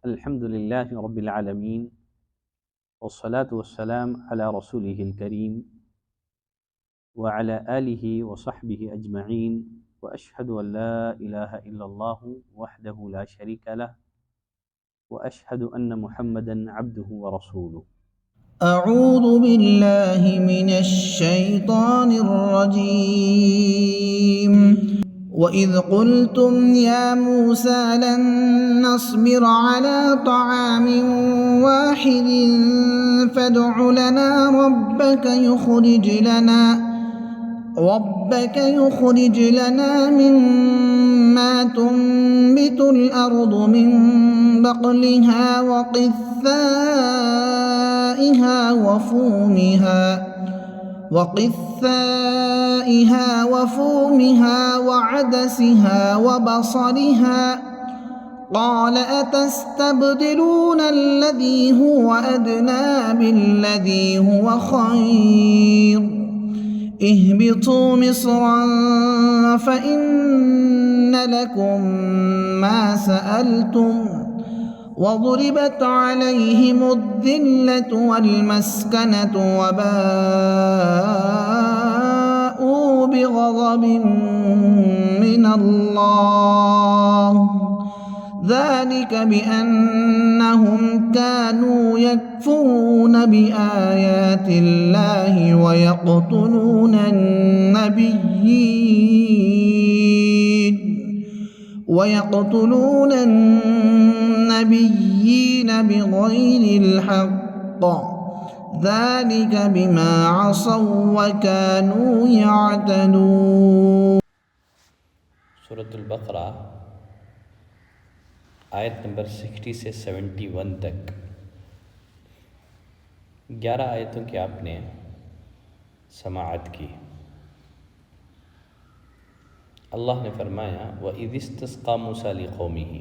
الحمد للہ رب العالمین والصلاة والسلام علی رسولہ الکریم وعلی آلہ وصحبہ اجمعین واشہد ان لا الہ الا اللہ وحدہ لا شریک لہ واشہد ان محمدا عبدہ ورسولہ۔ اعوذ باللہ من الشیطان الرجیم وَإِذْ قُلْتُمْ يَا مُوسَىٰ لَن نَّصْبِرَ عَلَىٰ طَعَامٍ وَاحِدٍ فَادْعُ لَنَا رَبَّكَ يُخْرِجْ لَنَا مِمَّا تُنبِتُ الْأَرْضُ مِن بَقْلِهَا وقثائها وفومها وعدسها وبصلها قال أتستبدلون الذي هو أدنى بالذي هو خير اهبطوا مصرا فإن لكم ما سألتم وضربت عليهم الذلة والمسكنة وباءوا بغضب من الله ذلك بأنهم كانوا يكفرون بآيات الله ويقتلون النبيين بغير الحق ذلك بما عصوا وكانوا يعتدون۔ سورۃ البقرہ آیت نمبر 60 سے 71 تک 11 آیتوں کی آپ نے سماعت کی۔ اللہ نے فرمایا وَإِذِ اسْتَسْقَىٰ مُوسَىٰ لِقَوْمِهِ،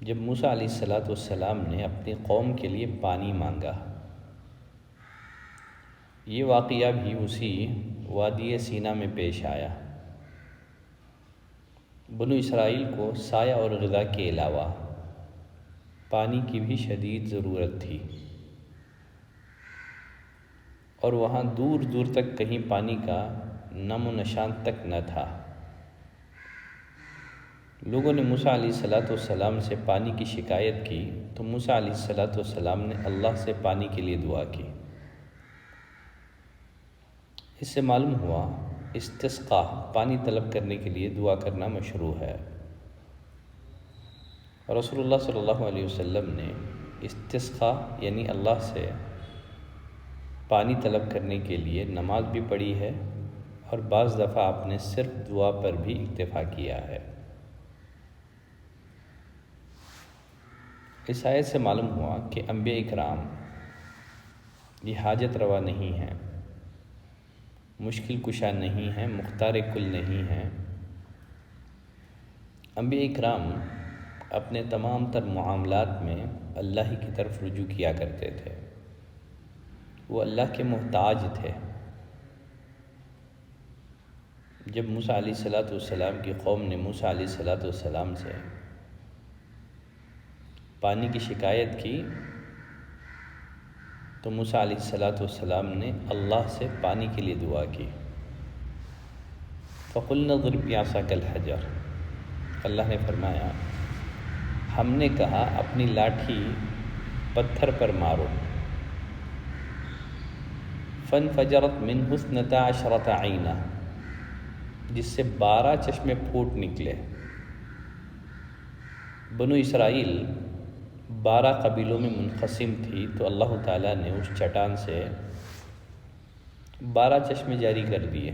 جب موسیٰ علیہ السلام نے اپنی قوم کے لیے پانی مانگا۔ یہ واقعہ بھی اسی وادی سینا میں پیش آیا۔ بنو اسرائیل کو سایہ اور غذا کے علاوہ پانی کی بھی شدید ضرورت تھی، اور وہاں دور دور تک کہیں پانی کا نام و نشان تک نہ تھا۔ لوگوں نے موسیٰ علیہ السلام سے پانی کی شکایت کی تو موسیٰ علیہ السلام نے اللہ سے پانی کے لیے دعا کی۔ اس سے معلوم ہوا استسقاء پانی طلب کرنے کے لیے دعا کرنا مشروع ہے۔ رسول اللہ صلی اللہ علیہ وسلم نے استسقاء یعنی اللہ سے پانی طلب کرنے کے لیے نماز بھی پڑھی ہے، اور بعض دفعہ آپ نے صرف دعا پر بھی اکتفا کیا ہے۔ اس آیت سے معلوم ہوا کہ انبیاء کرام یہ حاجت روا نہیں ہیں، مشکل کشا نہیں ہیں، مختار کل نہیں ہیں۔ انبیاء کرام اپنے تمام تر معاملات میں اللہ ہی کی طرف رجوع کیا کرتے تھے، وہ اللہ کے محتاج تھے۔ جب موسیٰ علیہ السلام کی قوم نے موسیٰ علیہ السلام سے پانی کی شکایت کی تو موسیٰ علیہ السلام نے اللہ سے پانی کے لیے دعا کی۔ فَقُلْنَا اضْرِبْ بِعَصَاكَ الْحَجَرَ، اللہ نے فرمایا ہم نے کہا اپنی لاٹھی پتھر پر مارو۔ فَانْفَجَرَتْ مِنْهُ 12 عَيْنًا، جس سے 12 چشمے پھوٹ نکلے۔ بنو اسرائیل 12 قبیلوں میں منقسم تھی، تو اللہ تعالیٰ نے اس چٹان سے 12 چشمے جاری کر دیے۔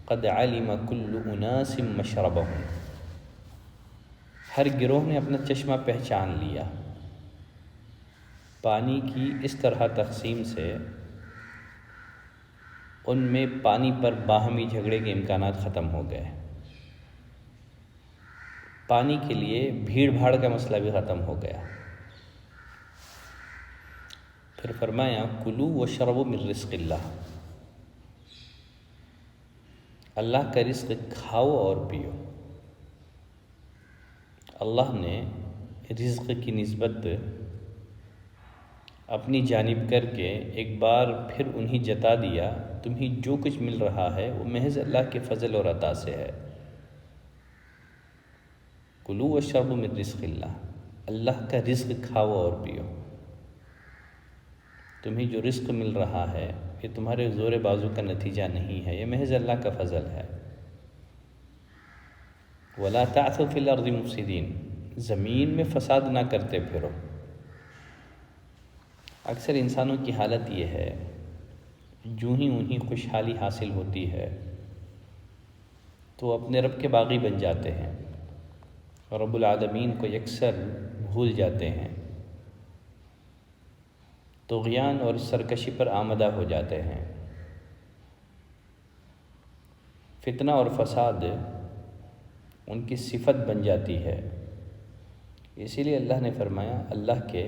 قَدْ عَلِمَ كُلُّ أُنَاسٍ مَشْرَبَهُمْ، ہر گروہ نے اپنا چشمہ پہچان لیا۔ پانی کی اس طرح تقسیم سے ان میں پانی پر باہمی جھگڑے کے امکانات ختم ہو گئے۔ پانی کے لیے بھیڑ بھاڑ کا مسئلہ بھی ختم ہو گیا۔ پھر فرمایا کلو واشربوا من رزق اللہ، اللہ کا رزق کھاؤ اور پیو۔ اللہ نے رزق کی نسبت اپنی جانب کر کے ایک بار پھر انہیں جتا دیا، تمہیں جو کچھ مل رہا ہے وہ محض اللہ کے فضل اور عطا سے ہے۔ کلوا واشربوا من رزق اللہ، اللہ کا رزق کھاؤ اور پیو۔ تمہیں جو رزق مل رہا ہے یہ تمہارے زور بازو کا نتیجہ نہیں ہے، یہ محض اللہ کا فضل ہے۔ وَلَا تَعْثُوا فِي الْأَرْضِ مُفْسِدِينَ، زمین میں فساد نہ کرتے پھرو۔ اکثر انسانوں کی حالت یہ ہے، جو ہی انہیں خوشحالی حاصل ہوتی ہے تو اپنے رب کے باغی بن جاتے ہیں، رب العالمین کو یکسر بھول جاتے ہیں، طغیان اور سرکشی پر آمدہ ہو جاتے ہیں۔ فتنہ اور فساد ان کی صفت بن جاتی ہے۔ اسی لیے اللہ نے فرمایا اللہ کے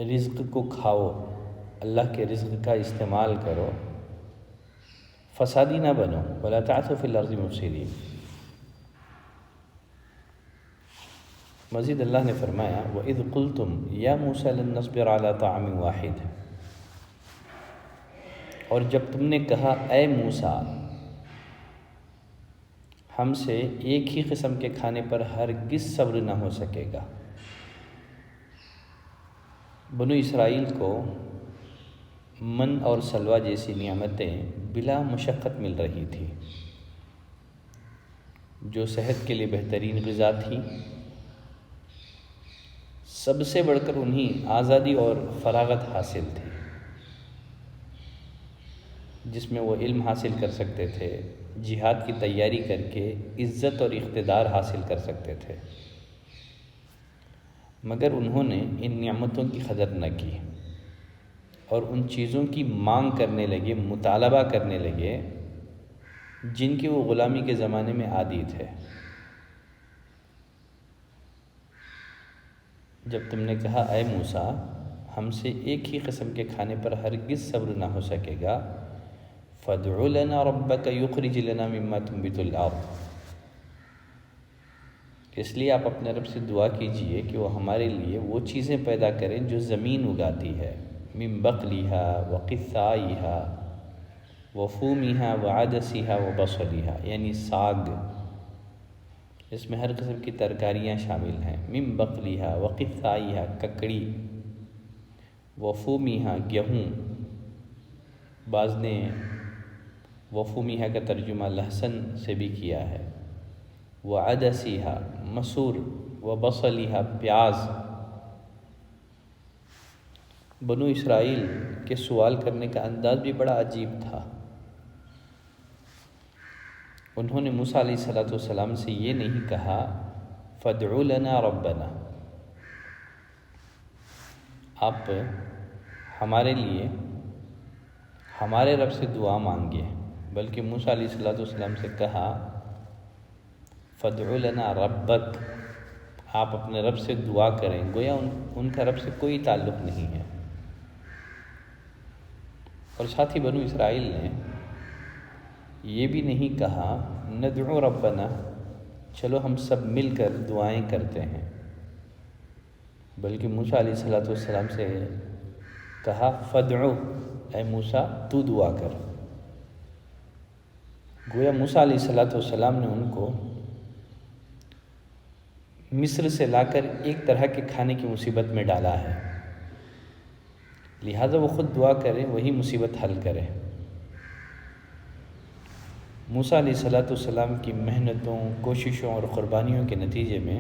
رزق کو کھاؤ، اللہ کے رزق کا استعمال کرو، فسادی نہ بنو، وَلَا تَعْثُوا فِي الْأَرْضِ مُفْسِدِينَ۔ مزید اللہ نے فرمایا وَإِذْ قُلْتُمْ يَا مُوسَىٰ لَن نَّصْبِرَ عَلَىٰ طَعَامٍ وَاحِدٍ، اور جب تم نے کہا اے موسیٰ ہم سے ایک ہی قسم کے کھانے پر ہرگز صبر نہ ہو سکے گا۔ بنو اسرائیل کو من اور سلویٰ جیسی نعمتیں بلا مشقت مل رہی تھی، جو صحت کے لیے بہترین غذا تھی۔ سب سے بڑھ کر انہیں آزادی اور فراغت حاصل تھی، جس میں وہ علم حاصل کر سکتے تھے، جہاد کی تیاری کر کے عزت اور اقتدار حاصل کر سکتے تھے، مگر انہوں نے ان نعمتوں کی قدر نہ کی اور ان چیزوں کی مانگ کرنے لگے، مطالبہ کرنے لگے جن کی وہ غلامی کے زمانے میں عادی تھے۔ جب تم نے کہا اے موسیٰ ہم سے ایک ہی قسم کے کھانے پر ہرگز صبر نہ ہو سکے گا، فَادْعُ لَنَا رَبَّكَ يُخْرِجْ لَنَا مِمَّا تُنبِتُ الْأَرْضُ، اس لیے آپ اپنے رب سے دعا کیجئے کہ وہ ہمارے لیے وہ چیزیں پیدا کریں جو زمین اگاتی ہے، مِن بَقْلِهَا وَقِثَّائِهَا وَفُومِهَا وَعَدَسِهَا وَبَصَلِهَا، یعنی ساگ، اس میں ہر قسم کی ترکاریاں شامل ہیں، مِن بَقْلِهَا وَقِثَّائِهَا ککڑی، وَفُومِهَا گیہوں، بعض نے وَفُومِهَا کا ترجمہ لہسن سے بھی کیا ہے، وَعَدَسِهَا مسور، وَبَصَلِهَا پیاز۔ بنو اسرائیل کے سوال کرنے کا انداز بھی بڑا عجیب تھا۔ انہوں نے موسیٰ علیہ السلام سے یہ نہیں کہا فَادْعُ لَنَا رَبَّنَا، آپ ہمارے لیے ہمارے رب سے دعا مانگے، بلکہ موسیٰ علیہ السلام سے کہا فَادْعُ لَنَا رَبَّكَ، آپ اپنے رب سے دعا کریں، گویا ان کا رب سے کوئی تعلق نہیں ہے۔ اور ساتھ ہی بنو اسرائیل نے یہ بھی نہیں کہا ندعو ربنا، چلو ہم سب مل کر دعائیں کرتے ہیں، بلکہ موسیٰ علیہ السلام سے کہا فَادْعُ، اے موسیٰ تو دعا کر۔ گویا موسیٰ علیہ السلام نے ان کو مصر سے لا کر ایک طرح کے کھانے کی مصیبت میں ڈالا ہے، لہٰذا وہ خود دعا کریں، وہی مصیبت حل کرے۔ موسیٰ علیہ السلام کی محنتوں، کوششوں اور قربانیوں کے نتیجے میں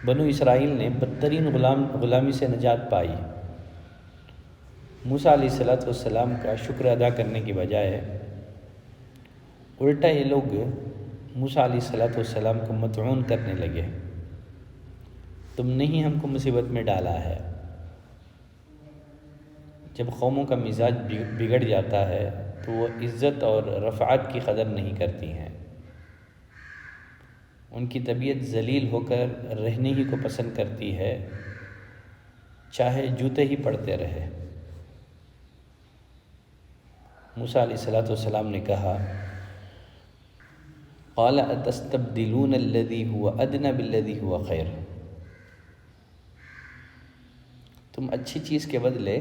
بنو اسرائیل نے بدترین غلامی سے نجات پائی۔ موسیٰ علیہ السلام کا شکر ادا کرنے کی بجائے الٹا یہ لوگ موسیٰ علیہ السلام کو مطعون کرنے لگے، تم نے ہی ہم کو مصیبت میں ڈالا ہے۔ جب قوموں کا مزاج بگڑ جاتا ہے تو وہ عزت اور رفعت کی قدر نہیں کرتی ہیں، ان کی طبیعت ذلیل ہو کر رہنے ہی کو پسند کرتی ہے، چاہے جوتے ہی پڑتے رہے۔ موسیٰ علیہ السلام نے کہا قال اتستبدلون الذی هو ادنی بالذی هو خیر، تم اچھی چیز کے بدلے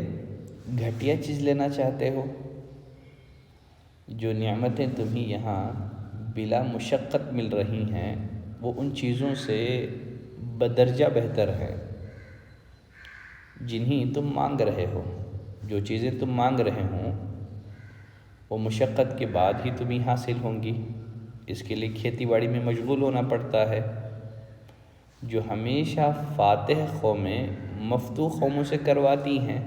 گھٹیا چیز لینا چاہتے ہو؟ جو نعمتیں تمہیں یہاں بلا مشقت مل رہی ہیں وہ ان چیزوں سے بدرجہ بہتر ہیں جنہیں تم مانگ رہے ہو۔ جو چیزیں تم مانگ رہے ہوں وہ مشقت کے بعد ہی تمہیں حاصل ہوں گی، اس کے لیے کھیتی باڑی میں مشغول ہونا پڑتا ہے۔ جو ہمیشہ فاتح قومیں مفتوح قوموں سے کرواتی ہیں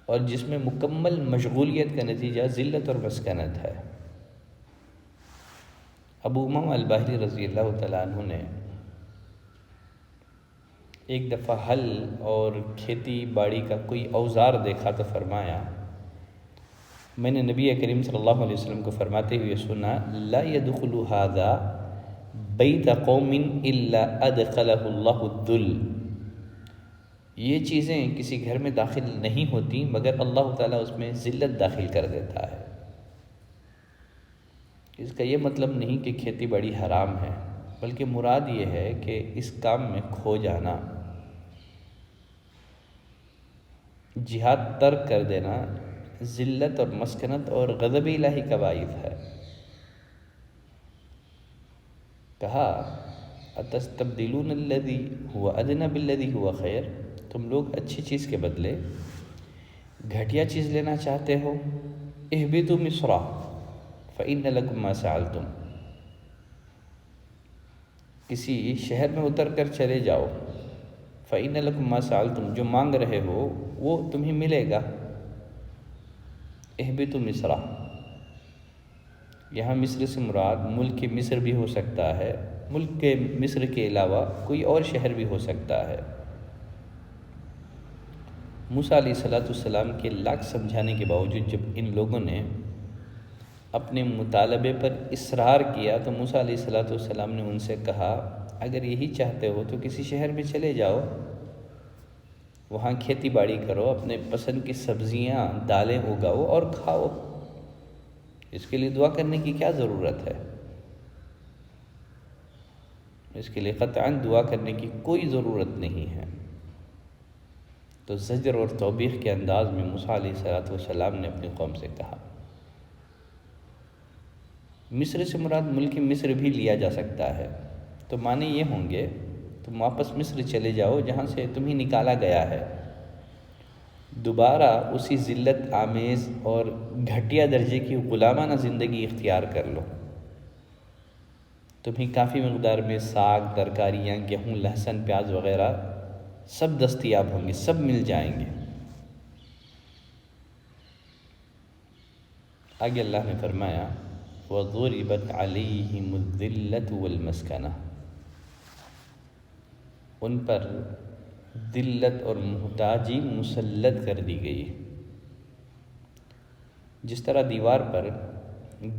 اور جس میں مکمل مشغولیت کا نتیجہ ذلت اور مسکنت ہے۔ ابو امامہ الباہلی رضی اللہ تعالیٰ عنہ نے ایک دفعہ ہل اور کھیتی باڑی کا کوئی اوزار دیکھا تو فرمایا، میں نے نبی کریم صلی اللہ علیہ وسلم کو فرماتے ہوئے سنا، لا يدخل هذا بیت قوم الا ادخلہ اللہ الذل، یہ چیزیں کسی گھر میں داخل نہیں ہوتی مگر اللہ تعالیٰ اس میں ذلت داخل کر دیتا ہے۔ اس کا یہ مطلب نہیں کہ کھیتی باڑی حرام ہے، بلکہ مراد یہ ہے کہ اس کام میں کھو جانا، جہاد ترک کر دینا ذلت اور مسکنت اور غضب الہی کا باعث ہے۔ کہا اتستبدلون الذی هو ادنی بالذی هو خیر، تم لوگ اچھی چیز کے بدلے گھٹیا چیز لینا چاہتے ہو؟ اہبطوا مصر فإن لکم ما سألتم، کسی شہر میں اتر کر چلے جاؤ، فإن لکم ما سألتم، جو مانگ رہے ہو وہ تمہیں ملے گا۔ اہبطوا مصر، یہاں مصر سے مراد ملک مصر بھی ہو سکتا ہے، ملک کے مصر کے علاوہ کوئی اور شہر بھی ہو سکتا ہے۔ موسیٰ علیہ السلام کے لاکھ سمجھانے کے باوجود جب ان لوگوں نے اپنے مطالبے پر اصرار کیا تو موسیٰ علیہ السلام نے ان سے کہا، اگر یہی چاہتے ہو تو کسی شہر میں چلے جاؤ، وہاں کھیتی باڑی کرو، اپنے پسند کی سبزیاں دالیں اگاؤ اور کھاؤ، اس کے لیے دعا کرنے کی کیا ضرورت ہے؟ اس کے لیے قطعاً دعا کرنے کی کوئی ضرورت نہیں ہے۔ تو زجر اور توبیخ کے انداز میں موسیٰ علیہ السلام نے اپنی قوم سے کہا۔ مصر سے مراد ملک مصر بھی لیا جا سکتا ہے، تو معنی یہ ہوں گے تم واپس مصر چلے جاؤ جہاں سے تمہیں نکالا گیا ہے، دوبارہ اسی ذلت آمیز اور گھٹیا درجے کی غلامانہ زندگی اختیار کر لو، تمہیں کافی مقدار میں ساگ، ترکاریاں، گیہوں، لہسن، پیاز وغیرہ سب دستیاب ہوں گے، سب مل جائیں گے۔ آگے اللہ نے فرمایا وَضُرِبَتْ عَلَيْهِمُ الذِّلَّةُ وَالْمَسْكَنَةُ، ان پر ذلت اور محتاجی مسلط کر دی گئی، جس طرح دیوار پر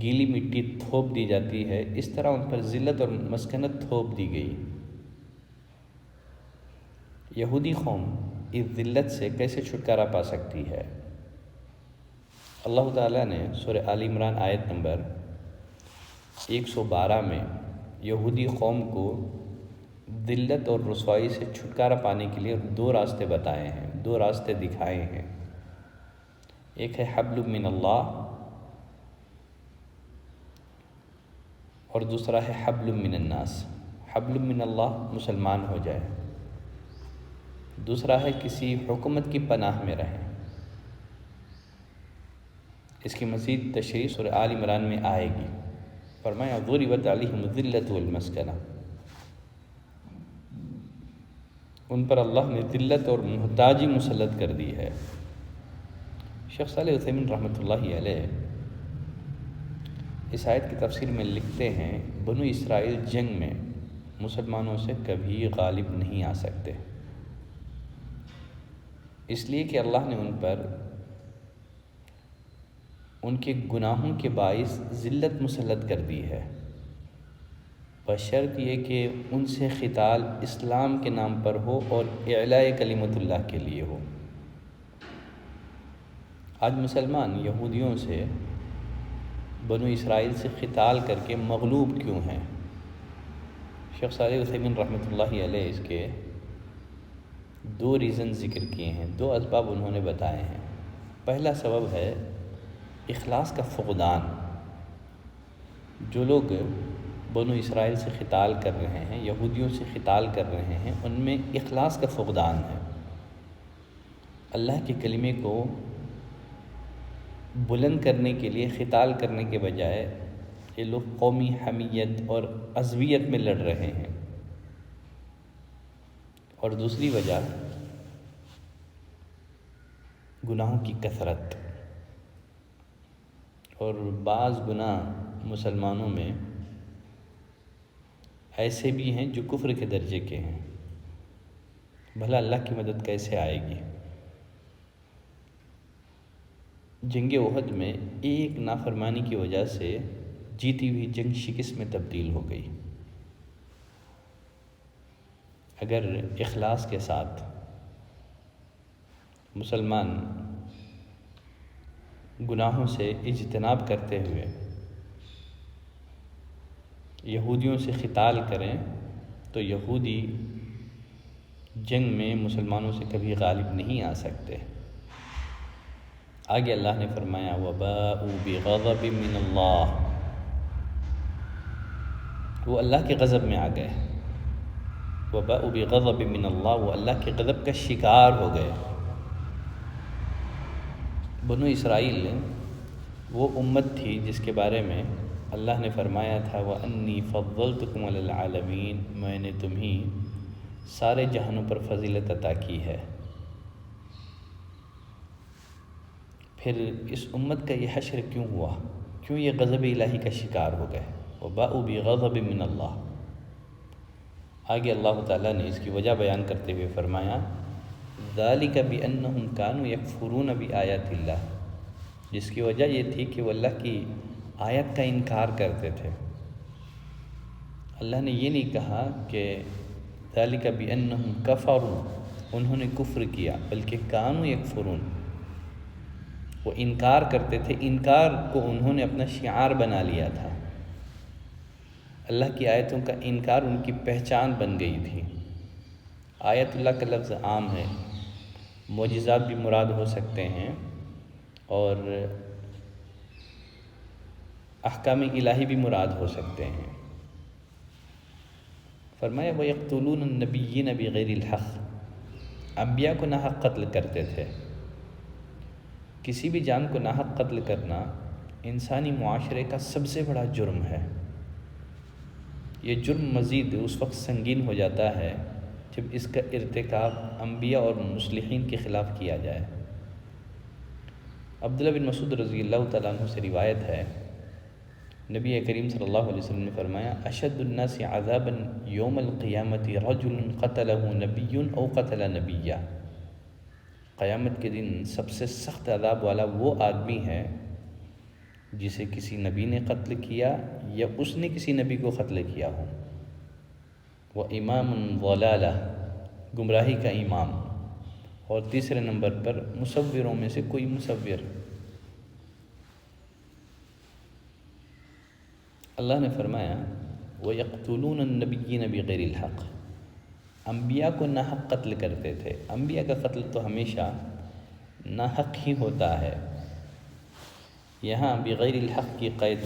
گیلی مٹی تھوپ دی جاتی ہے اس طرح ان پر ذلت اور مسکنت تھوپ دی گئی۔ یہودی قوم اس ذلت سے کیسے چھٹکارا پا سکتی ہے؟ اللہ تعالیٰ نے سورہ آل عمران آیت نمبر 112 میں یہودی قوم کو ذلت اور رسوائی سے چھٹکارا پانے کے لیے دو راستے بتائے ہیں، دو راستے دکھائے ہیں۔ ایک ہے حبل من اللہ اور دوسرا ہے حبل من الناس۔ حبل من اللہ مسلمان ہو جائے، دوسرا ہے کسی حکومت کی پناہ میں رہیں۔ اس کی مزید تشریح سورہ آل عمران میں آئے گی۔ فرمایا ضربت علیہم الذلۃ والمسکنہ، ان پر اللہ نے ذلت اور محتاجی مسلط کر دی ہے۔ شیخ صالح عثیمین رحمۃ اللہ علیہ اس آیت کی تفسیر میں لکھتے ہیں، بنو اسرائیل جنگ میں مسلمانوں سے کبھی غالب نہیں آ سکتے، اس لیے کہ اللہ نے ان پر ان کے گناہوں کے باعث ذلت مسلط کر دی ہے، بشرط یہ کہ ان سے قتال اسلام کے نام پر ہو اور اعلاء کلمت اللہ کے لیے ہو۔ آج مسلمان یہودیوں سے بنو اسرائیل سے قتال کر کے مغلوب کیوں ہیں؟ شیخ صالح عثیمین رحمۃ اللہ علیہ اس کے 2 ریزن ذکر کیے ہیں، 2 اسباب انہوں نے بتائے ہیں۔ پہلا سبب ہے اخلاص کا فقدان۔ جو لوگ بنو اسرائیل سے قتال کر رہے ہیں، یہودیوں سے قتال کر رہے ہیں، ان میں اخلاص کا فقدان ہے۔ اللہ کے کلمے کو بلند کرنے کے لیے قتال کرنے کے بجائے یہ لوگ قومی حمیت اور عصبیت میں لڑ رہے ہیں۔ اور دوسری وجہ گناہوں کی کثرت، اور بعض گناہ مسلمانوں میں ایسے بھی ہیں جو کفر کے درجے کے ہیں، بھلا اللہ کی مدد کیسے آئے گی؟ جنگ احد میں ایک نافرمانی کی وجہ سے جیتی ہوئی جنگ شکست میں تبدیل ہو گئی۔ اگر اخلاص کے ساتھ مسلمان گناہوں سے اجتناب کرتے ہوئے یہودیوں سے قتال کریں تو یہودی جنگ میں مسلمانوں سے کبھی غالب نہیں آ سکتے۔ آگے اللہ نے فرمایا وَبَاءُوا بِغَضَبٍ مِّنَ اللَّهِ، وہ اللہ کے غضب میں آ گئے۔ وَبَاءُوا بِغَضَبٍ مِّنَ اللَّهِ، وہ اللہ کے غضب کا شکار ہو گئے۔ بنو اسرائیل وہ امت تھی جس کے بارے میں اللہ نے فرمایا تھا وَأَنِّي فَضَّلْتُكُمْ عَلَى الْعَالَمِينَ، میں نے تمہیں سارے جہانوں پر فضیلت عطا کی ہے۔ پھر اس امت کا یہ حشر کیوں ہوا؟ کیوں یہ غضب الہی کا شکار ہو گئے؟ وَبَاءُوا بِغَضَبٍ مِّنَ اللَّهِ۔ آگے اللہ تعالیٰ نے اس کی وجہ بیان کرتے ہوئے فرمایا ذَلِكَ بِأَنَّهُمْ كَانُوا يَكْفُرُونَ بِآيَاتِ اللَّهِ، جس کی وجہ یہ تھی کہ وہ اللہ کی آیت کا انکار کرتے تھے۔ اللہ نے یہ نہیں کہا کہ ذَلِكَ بِأَنَّهُمْ كَفَرُوا، انہوں نے کفر کیا، بلکہ كَانُوا يَكْفُرُونَ، وہ انکار کرتے تھے۔ انکار کو انہوں نے اپنا شعار بنا لیا تھا، اللہ کی آیتوں کا انکار ان کی پہچان بن گئی تھی۔ آیت اللہ کا لفظ عام ہے، معجزات بھی مراد ہو سکتے ہیں اور احکام الہی بھی مراد ہو سکتے ہیں۔ فرمایا وَيَقْتُلُونَ النَّبِيِّينَ بِغَيْرِ الْحَقِّ، انبیاء کو ناحق قتل کرتے تھے۔ کسی بھی جان کو ناحق قتل کرنا انسانی معاشرے کا سب سے بڑا جرم ہے۔ یہ جرم مزید اس وقت سنگین ہو جاتا ہے جب اس کا ارتکاب انبیاء اور مصلحین کے خلاف کیا جائے۔ عبداللہ بن مسعود رضی اللہ تعالیٰ عنہ سے روایت ہے، نبی کریم صلی اللہ علیہ وسلم نے فرمایا اشد الناس عذابا یوم القیامت رجل قتلہ نبی او قتل نبیہ، قیامت کے دن سب سے سخت عذاب والا وہ آدمی ہے جسے کسی نبی نے قتل کیا یا اس نے کسی نبی کو قتل کیا ہو۔ وہ امام ضلالہ، گمراہی کا امام، اور تیسرے نمبر پر مصوروں میں سے کوئی مصور۔ اللہ نے فرمایا وَيَقْتُلُونَ النَّبِيِّينَ بِغَيْرِ الْحَقِّ، انبیاء کو ناحق قتل کرتے تھے۔ انبیاء کا قتل تو ہمیشہ ناحق ہی ہوتا ہے۔ یہاں بغیر الحق کی قید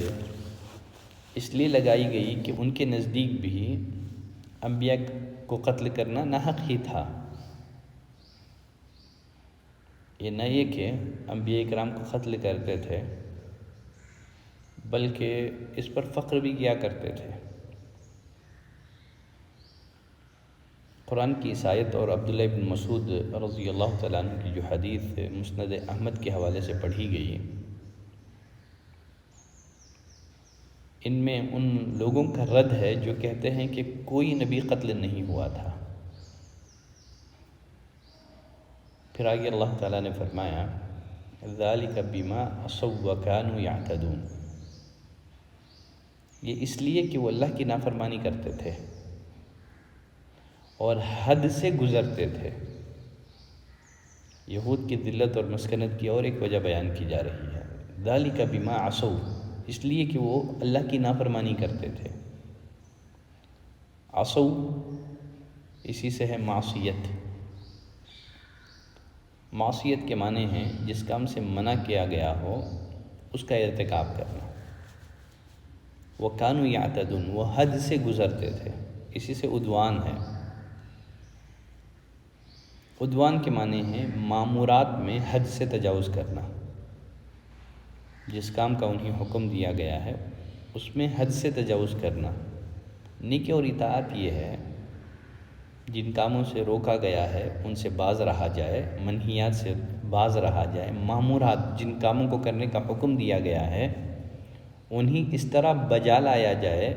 اس لیے لگائی گئی کہ ان کے نزدیک بھی انبیاء کو قتل کرنا ناحق ہی تھا۔ یہ نہ یہ کہ انبیاء کرام کو قتل کرتے تھے، بلکہ اس پر فخر بھی کیا کرتے تھے۔ قرآن کی اس آیت اور عبداللہ بن مسعود رضی اللہ تعالیٰ عنہ کی جو حدیث مسند احمد کے حوالے سے پڑھی گئی، ان میں ان لوگوں کا رد ہے جو کہتے ہیں کہ کوئی نبی قتل نہیں ہوا تھا۔ پھر آگے اللہ تعالیٰ نے فرمایا ذَلِكَ بِمَا عَصَوْا وَكَانُوا يَعْتَدُونَ، یہ اس لیے کہ وہ اللہ کی نافرمانی کرتے تھے اور حد سے گزرتے تھے۔ یہود کی ذلت اور مسکنت کی اور ایک وجہ بیان کی جا رہی ہے، ذَلِكَ بِمَا عَصَوْا، اس لیے کہ وہ اللہ کی نافرمانی کرتے تھے۔ عصو اسی سے ہے معصیت۔ معصیت کے معنی ہیں جس کام سے منع کیا گیا ہو اس کا ارتکاب کرنا۔ وہ کانوا یعتدون، وہ حد سے گزرتے تھے، اسی سے عدوان ہے۔ عدوان کے معنی ہیں مامورات میں حد سے تجاوز کرنا، جس کام کا انہیں حکم دیا گیا ہے اس میں حد سے تجاوز کرنا۔ نیکی اور اطاعت یہ ہے جن کاموں سے روکا گیا ہے ان سے باز رہا جائے، منہیات سے باز رہا جائے، مامورات جن کاموں کو کرنے کا حکم دیا گیا ہے انہیں اس طرح بجا لایا جائے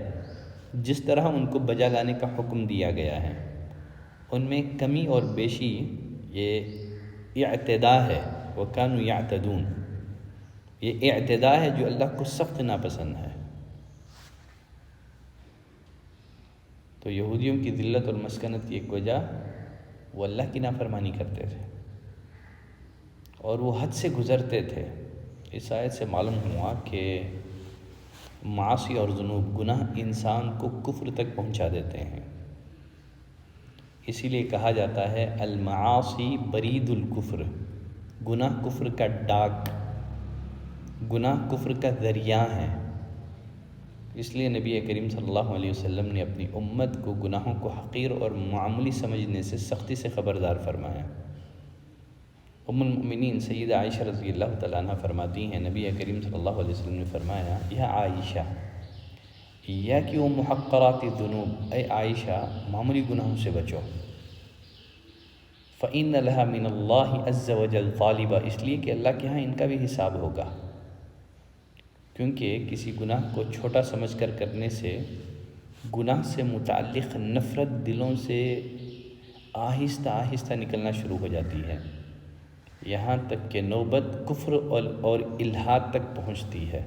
جس طرح ان کو بجا لانے کا حکم دیا گیا ہے۔ ان میں کمی اور بیشی یہ اعتداء ہے، وَكَانُوا يَعْتَدُونَ، یہ اعتداء ہے جو اللہ کو سخت ناپسند ہے۔ تو یہودیوں کی ذلت اور مسکنت کی ایک وجہ وہ اللہ کی نافرمانی کرتے تھے اور وہ حد سے گزرتے تھے۔ اس آیت سے معلوم ہوا کہ معاصی اور ذنوب، گناہ انسان کو کفر تک پہنچا دیتے ہیں۔ اسی لیے کہا جاتا ہے المعاصی برید الکفر، گناہ کفر کا ڈاک، گناہ کفر کا ذریعہ ہے۔ اس لیے نبی کریم صلی اللہ علیہ وسلم نے اپنی امت کو گناہوں کو حقیر اور معمولی سمجھنے سے سختی سے خبردار فرمایا۔ ام المؤمنین سیدہ عائشہ رضی اللہ تعالیٰ عنہ فرماتی ہیں نبی کریم صلی اللہ علیہ وسلم نے فرمایا، یا عائشہ ایاکی و محقرات الذنوب، اے عائشہ معمولی گناہوں سے بچو، فإن لها من اللہ عز وجل طالبہ، اس لیے کہ اللہ کے ہاں ان کا بھی حساب ہوگا، کیونکہ کسی گناہ کو چھوٹا سمجھ کر کرنے سے گناہ سے متعلق نفرت دلوں سے آہستہ آہستہ نکلنا شروع ہو جاتی ہے، یہاں تک کہ نوبت کفر اور الحاد تک پہنچتی ہے۔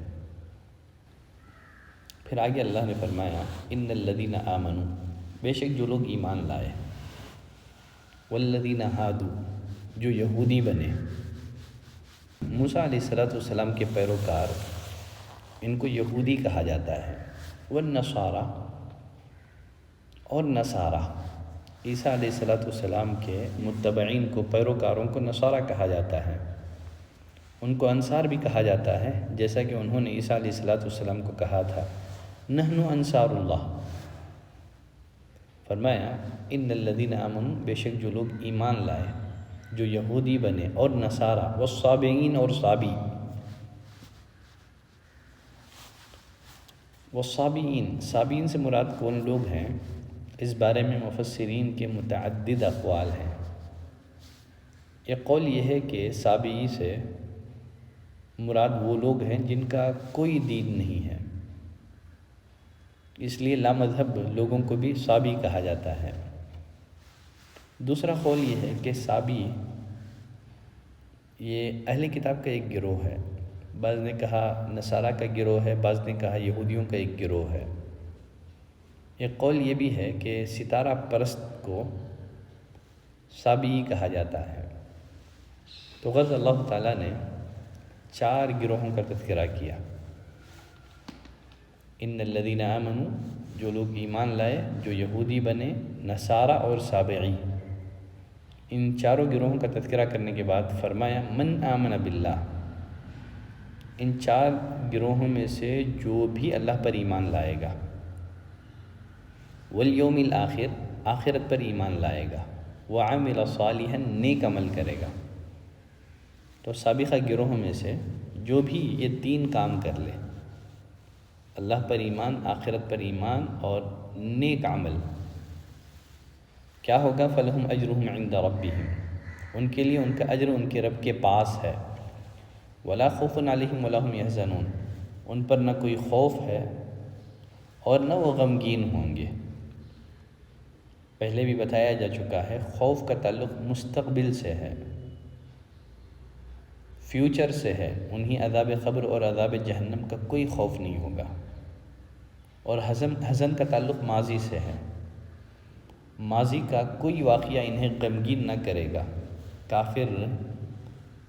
پھر آگے اللہ نے فرمایا ان الذین آمنوا، بے شک جو لوگ ایمان لائے، والذین ہادوا، جو یہودی بنے، موسیٰ علیہ السلام کے پیروکار، ان کو یہودی کہا جاتا ہے، والنصارى، اور نصارہ، عیسیٰ علیہ السلام کے متبعین کو، پیروکاروں کو نصارہ کہا جاتا ہے۔ ان کو انصار بھی کہا جاتا ہے، جیسا کہ انہوں نے عیسیٰ علیہ السلام کو کہا تھا نحن انصار اللہ۔ فرمایا ان الذین آمنوا، بے شک جو لوگ ایمان لائے، جو یہودی بنے، اور نصارہ، والصابئین، اور صابی۔ والصابئین، صابئین سے مراد کون لوگ ہیں، اس بارے میں مفسرین کے متعدد اقوال ہیں۔ ایک قول یہ ہے کہ صابئی سے مراد وہ لوگ ہیں جن کا کوئی دین نہیں ہے، اس لیے لامذہب لوگوں کو بھی صابئی کہا جاتا ہے۔ دوسرا قول یہ ہے کہ صابئی یہ اہل کتاب کا ایک گروہ ہے، بعض نے کہا نصارہ کا گروہ ہے، بعض نے کہا یہودیوں کا ایک گروہ ہے۔ ایک قول یہ بھی ہے کہ ستارہ پرست کو صابئی کہا جاتا ہے۔ تو غرض اللہ تعالیٰ نے 4 گروہوں کا تذکرہ کیا، ان الذین آمنوا، جو لوگ ایمان لائے، جو یہودی بنے، نصارہ اور صابئی، ان 4 گروہوں کا تذکرہ کرنے کے بعد فرمایا من آمن باللہ، ان 4 گروہوں میں سے جو بھی اللہ پر ایمان لائے گا، والیوم الآخر، آخرت پر ایمان لائے گا، وعمل صالحا، نیک عمل کرے گا۔ تو سابقہ گروہوں میں سے جو بھی یہ 3 کام کر لے، اللہ پر ایمان، آخرت پر ایمان اور نیک عمل، کیا ہوگا؟ فلہم اجرہم عند ربہم، ان کے لیے ان کا اجر ان کے رب کے پاس ہے، ولا خوف علیہم ولا هم یحزنون، ان پر نہ کوئی خوف ہے اور نہ وہ غمگین ہوں گے۔ پہلے بھی بتایا جا چکا ہے، خوف کا تعلق مستقبل سے ہے، فیوچر سے ہے، انہیں عذاب قبر اور عذاب جہنم کا کوئی خوف نہیں ہوگا۔ اور حزن کا تعلق ماضی سے ہے، ماضی کا کوئی واقعہ انہیں غمگین نہ کرے گا۔ کافر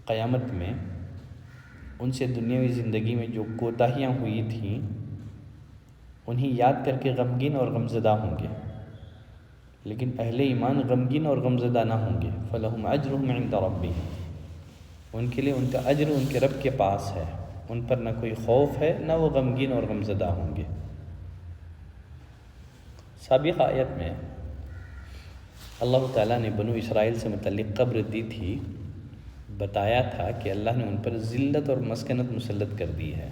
قیامت میں ان سے دنیاوی زندگی میں جو کوتاہیاں ہوئی تھیں انہیں یاد کر کے غمگین اور غمزدہ ہوں گے، لیکن اہل ایمان غمگین اور غمزدہ نہ ہوں گے۔ فَلَهُمْ أَجْرُهُمْ عِنْدَ رَبِّهِمْ، ان کے لیے ان کا اجر ان کے رب کے پاس ہے، ان پر نہ کوئی خوف ہے نہ وہ غمگین اور غمزدہ ہوں گے۔ سابق آیت میں اللہ تعالیٰ نے بنو اسرائیل سے متعلق خبر دی تھی، بتایا تھا کہ اللہ نے ان پر ذلت اور مسکنت مسلط کر دی ہے،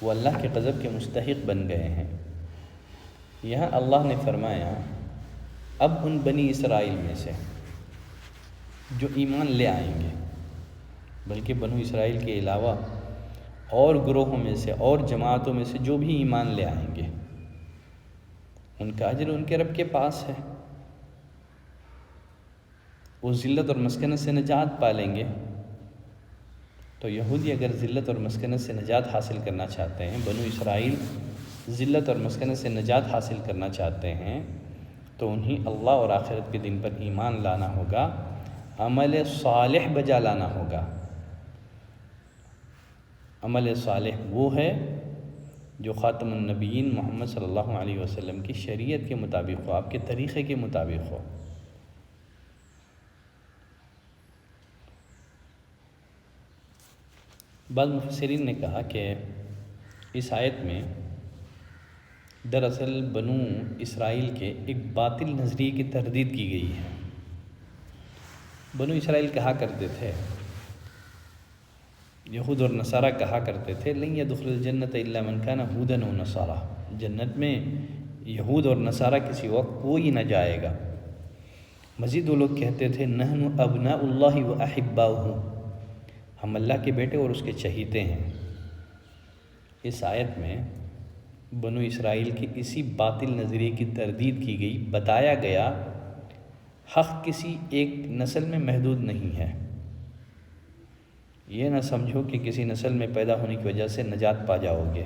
وہ اللہ کے غضب کے مستحق بن گئے ہیں۔ یہاں اللہ نے فرمایا اب ان بنی اسرائیل میں سے جو ایمان لے آئیں گے، بلکہ بنو اسرائیل کے علاوہ اور گروہوں میں سے اور جماعتوں میں سے جو بھی ایمان لے آئیں گے، ان کا اجر ان کے رب کے پاس ہے، وہ ذلت اور مسکنت سے نجات پا لیں گے۔ تو یہودی اگر ذلت اور مسکنت سے نجات حاصل کرنا چاہتے ہیں، بنو اسرائیل ذلت اور مسکنت سے نجات حاصل کرنا چاہتے ہیں، تو انہیں اللہ اور آخرت کے دن پر ایمان لانا ہوگا، عمل صالح بجا لانا ہوگا۔ عمل صالح وہ ہے جو خاتم النبیین محمد صلی اللہ علیہ وسلم کی شریعت کے مطابق ہو، آپ کے طریقے کے مطابق ہو۔ بعض مفسرین نے کہا کہ اس آیت میں دراصل بنو اسرائیل کے ایک باطل نظریے کی تردید کی گئی ہے۔ بنو اسرائیل کہا کرتے تھے، یہود اور نصارہ کہا کرتے تھے لن يدخل الجنت الا من كان هودا و نصارا، جنت میں یہود اور نصارہ کے سوا کوئی نہ جائے گا۔ مزید وہ لوگ کہتے تھے نحن ابناء اللہ و احباؤہ، ہم اللہ کے بیٹے اور اس کے چہیتے ہیں۔ اس آیت میں بنو اسرائیل کی اسی باطل نظریے کی تردید کی گئی، بتایا گیا حق کسی ایک نسل میں محدود نہیں ہے۔ یہ نہ سمجھو کہ کسی نسل میں پیدا ہونے کی وجہ سے نجات پا جاؤ گے۔